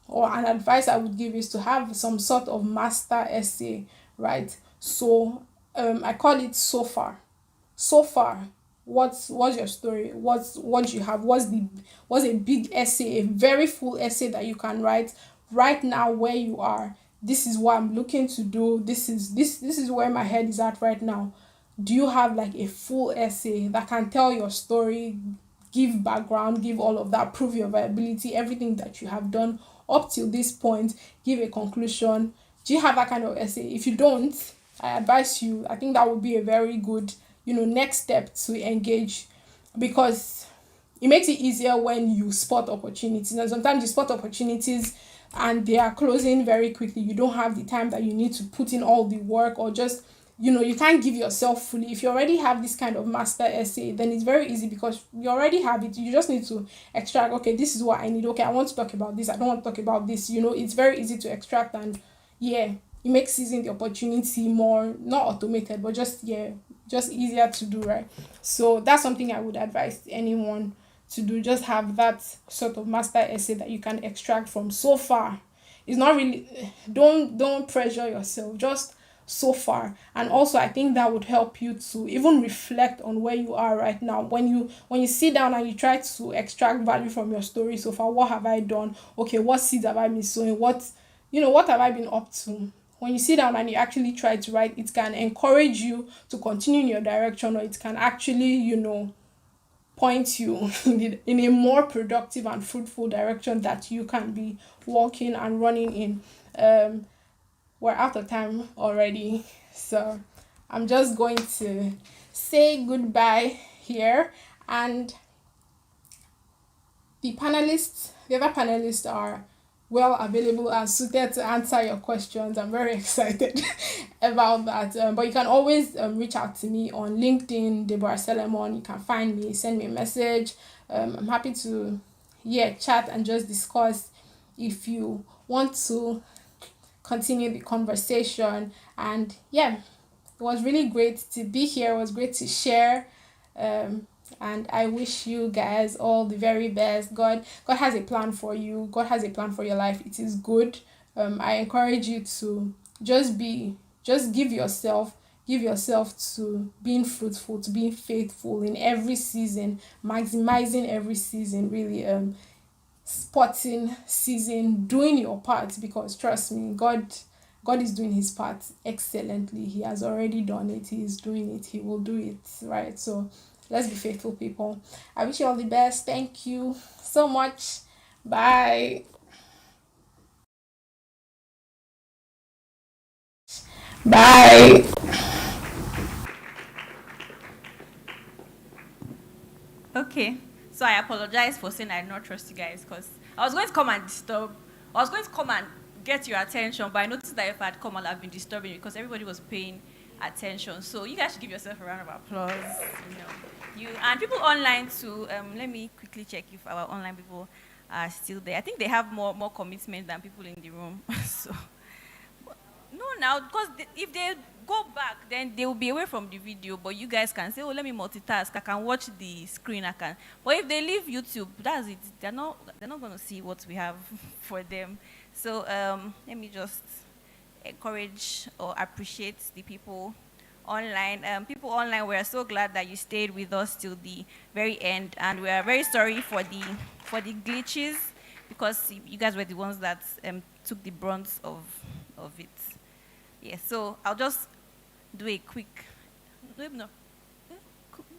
advice I would give is to have some sort of master essay, right? So I call it so far. What's your story? What you have? What's a big essay, a very full essay that you can write right now where you are? This is what I'm looking to do. This is where my head is at right now. Do you have like a full essay that can tell your story, give background, give all of that, prove your viability, everything that you have done up till this point, give a conclusion? Do you have that kind of essay? If you don't, I advise you, I think that would be a very good, next step to engage, because it makes it easier when you spot opportunities. And sometimes you spot opportunities and they are closing very quickly. You don't have the time that you need to put in all the work, or just, you can't give yourself fully. If you already have this kind of master essay, then it's very easy because you already have it. You just need to extract, okay, this is what I need. Okay, I want to talk about this. I don't want to talk about this. It's very easy to extract, and yeah, it makes seizing the opportunity more, not automated, but just easier to do, right? So that's something I would advise anyone to do. Just have that sort of master essay that you can extract from so far. It's not really, don't pressure yourself, just so far. And also, I think that would help you to even reflect on where you are right now. When you sit down and you try to extract value from your story so far, what have I done? Okay, what seeds have I been sowing? What have I been up to? When you sit down and you actually try to write, it can encourage you to continue in your direction, or it can actually, point you in a more productive and fruitful direction that you can be walking and running in. We're out of time already, so I'm just going to say goodbye here. And the other panelists are well available and suited to answer your questions. I'm very excited about that. But you can always reach out to me on LinkedIn, Deborah Selemon. You can find me, send me a message. I'm happy to, yeah, chat and just discuss if you want to continue the conversation. And yeah, it was really great to be here. It was great to share. Um, and I wish you guys all the very best. God has a plan for you. God has a plan for your life. It is good. I encourage you to just be, just give yourself to being fruitful, to being faithful in every season, maximizing every season, really. Spotting season, doing your part, because trust me, God is doing his part excellently. He has already done it. He is doing it. He will do it, right? So let's be faithful people. I wish you all the best. Thank you so much. Bye. Bye. Okay. So I apologize for saying I do not trust you guys because I was going to come and disturb. I was going to come and get your attention, but I noticed that if I had come, I'd have been disturbing you because everybody was paying attention. So you guys should give yourself a round of applause. You and people online too. Let me quickly check if our online people are still there. I think they have more commitment than people in the room. So no, now, because if they go back, then they will be away from the video. But you guys can say, "Oh, let me multitask. I can watch the screen. I can." But if they leave YouTube, that's it. They're not going to see what we have for them. So let me just encourage or appreciate the people online. People online, we are so glad that you stayed with us till the very end, and we are very sorry for the glitches because you guys were the ones that took the brunt of it. Yeah, so I'll just do a quick, no,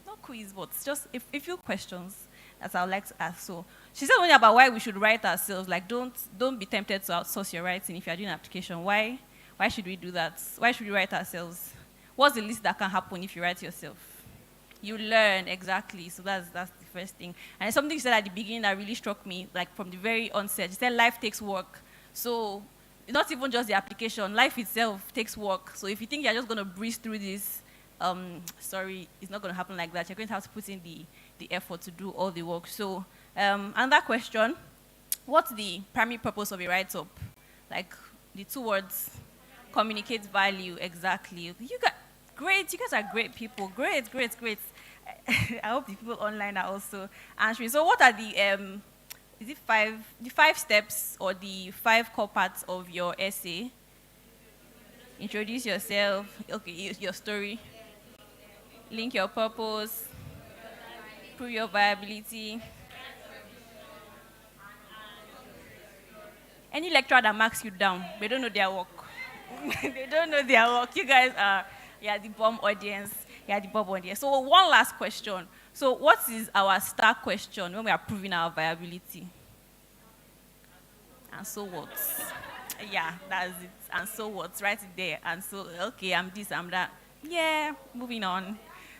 not quiz, but just a few questions that I would like to ask. So she said something about why we should write ourselves. Like, don't be tempted to outsource your writing if you're doing an application. Why should we do that? Why should we write ourselves? What's the least that can happen if you write yourself? You learn, exactly. So that's the first thing. And something you said at the beginning that really struck me, like from the very onset. You said life takes work. So not even just the application, life itself takes work. So if you think you're just going to breeze through this, sorry, it's not going to happen like that. You're going to have to put in the effort to do all the work. So another question, what's the primary purpose of a write-up? Like the two words, communicate value, exactly. You guys are great people. Great. I hope the people online are also answering. So what are the the 5 steps or the 5 core parts of your essay? Introduce yourself, okay, your story, link your purpose, prove your viability. Any lecturer that marks you down, they don't know their work. They don't know their work. You guys are, the bomb audience. So one last question. So what is our star question when we are proving our viability? And so what? Yeah, that's it. And so what? Right there. And so, okay, I'm this, I'm that. Yeah, moving on.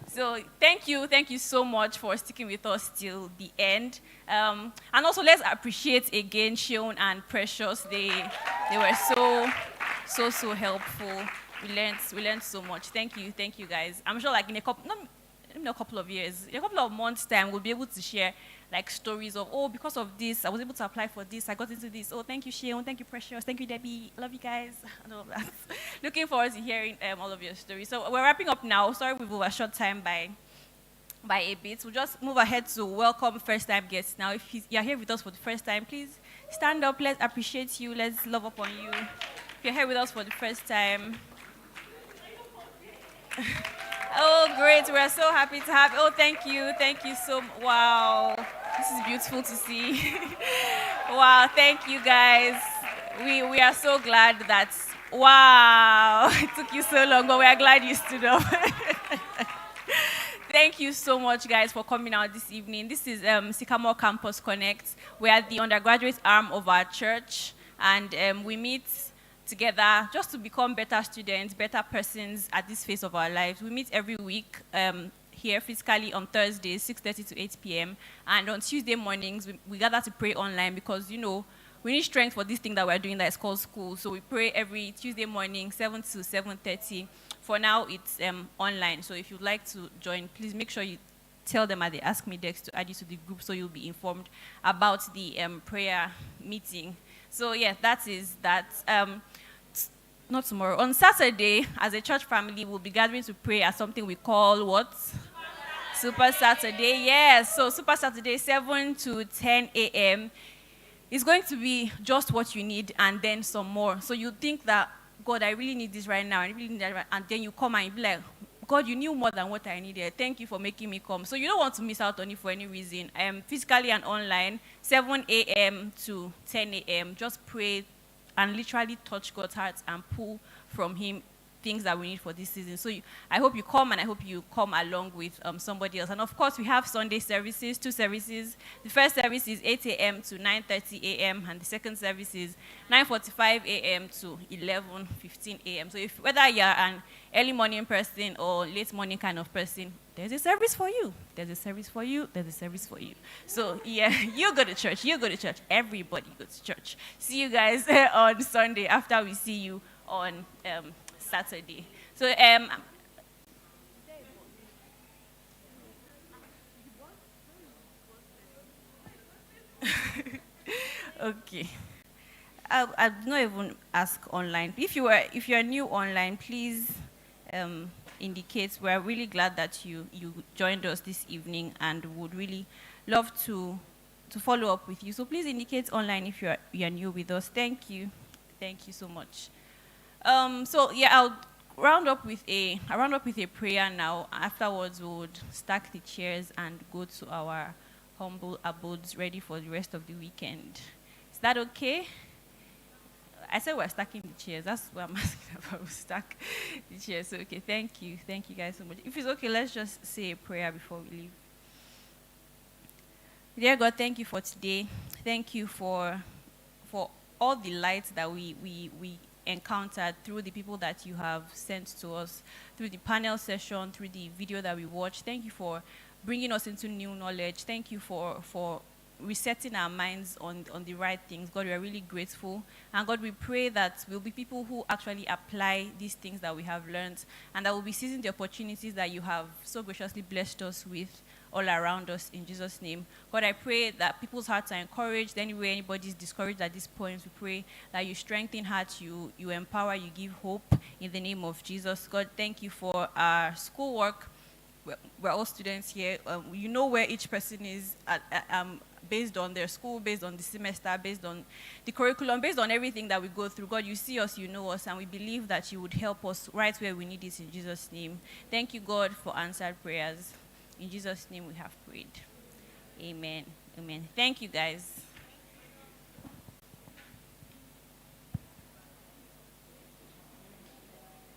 So thank you so much for sticking with us till the end. And also let's appreciate again Seun and Precious. They were so helpful. We learned so much. Thank you guys. I'm sure like in a couple of years, in a couple of months' time, we'll be able to share like stories of, oh, because of this, I was able to apply for this, I got into this. Oh, thank you, Seun. Thank you, Precious. Thank you, Debbie. Love you guys. And all of that. Looking forward to hearing all of your stories. So we're wrapping up now. Sorry we've overshot time by a bit. We'll just move ahead to welcome first-time guests. Now, if you're here with us for the first time, please stand up. Let's appreciate you. Let's love up on you. If you're here with us for the first time. Oh, great. We're so happy to have you. Oh, thank you. Thank you so much. Wow. This is beautiful to see. Wow. Thank you, guys. We are so glad that, wow, it took you so long, but we are glad you stood up. Thank you so much, guys, for coming out this evening. This is Sycamore Campus Connect. We are the undergraduate arm of our church, and we meet together just to become better students, better persons at this phase of our lives. We meet every week here physically on Thursdays, 6:30 to 8 p.m. And on Tuesday mornings, we gather to pray online because, we need strength for this thing that we're doing that is called school. So we pray every Tuesday morning, 7 to 7:30. For now, it's online. So if you'd like to join, please make sure you tell them at the Ask Me Desk to add you to the group so you'll be informed about the prayer meeting. So yeah, that is that. Not tomorrow. On Saturday, as a church family, we'll be gathering to pray at something we call what? Super Saturday. Yes. So Super Saturday, 7 to 10 a.m. It's going to be just what you need and then some more. So you think that, God, I really need this right now. I really need that right. And then you come and you be like, God, you knew more than what I needed. Thank you for making me come. So you don't want to miss out on it for any reason. Physically and online, 7 a.m. to 10 a.m. Just pray and literally touch God's heart and pull from him things that we need for this season. So I hope you come, and I hope you come along with somebody else. And of course, we have Sunday services, 2 services. The first service is 8 a.m. to 9:30 a.m. and the second service is 9:45 a.m. to 11:15 a.m. So whether you're an early morning person or late morning kind of person, there's a service for you. There's a service for you. There's a service for you. So yeah, you go to church. You go to church. Everybody goes to church. See you guys on Sunday after we see you on Saturday. So okay. I'll not even ask online. If you're new online, please indicate. We're really glad that you joined us this evening and would really love to follow up with you. So please indicate online if you're new with us. Thank you so much. So yeah, I'll round up with a prayer now. Afterwards, we would stack the chairs and go to our humble abodes, ready for the rest of the weekend. Is that okay? I said we're stacking the chairs. That's what I'm asking about. We stack the chairs. So, okay, thank you guys so much. If it's okay, let's just say a prayer before we leave. Dear God, thank you for today. Thank you for all the lights that we encountered through the people that you have sent to us, through the panel session, through the video that we watched. Thank you for bringing us into new knowledge. Thank you for resetting our minds on the right things. God, we are really grateful. And God, we pray that we'll be people who actually apply these things that we have learned, and that we'll be seizing the opportunities that you have so graciously blessed us with all around us, in Jesus' name. God, I pray that people's hearts are encouraged. Anywhere anybody's discouraged at this point, we pray that you strengthen hearts, you empower, you give hope in the name of Jesus. God, thank you for our schoolwork. We're all students here. You know where each person is based on their school, based on the semester, based on the curriculum, based on everything that we go through. God, you see us, you know us, and we believe that you would help us right where we need it in Jesus' name. Thank you, God, for answered prayers. In Jesus' name we have prayed. Amen. Amen. Thank you, guys.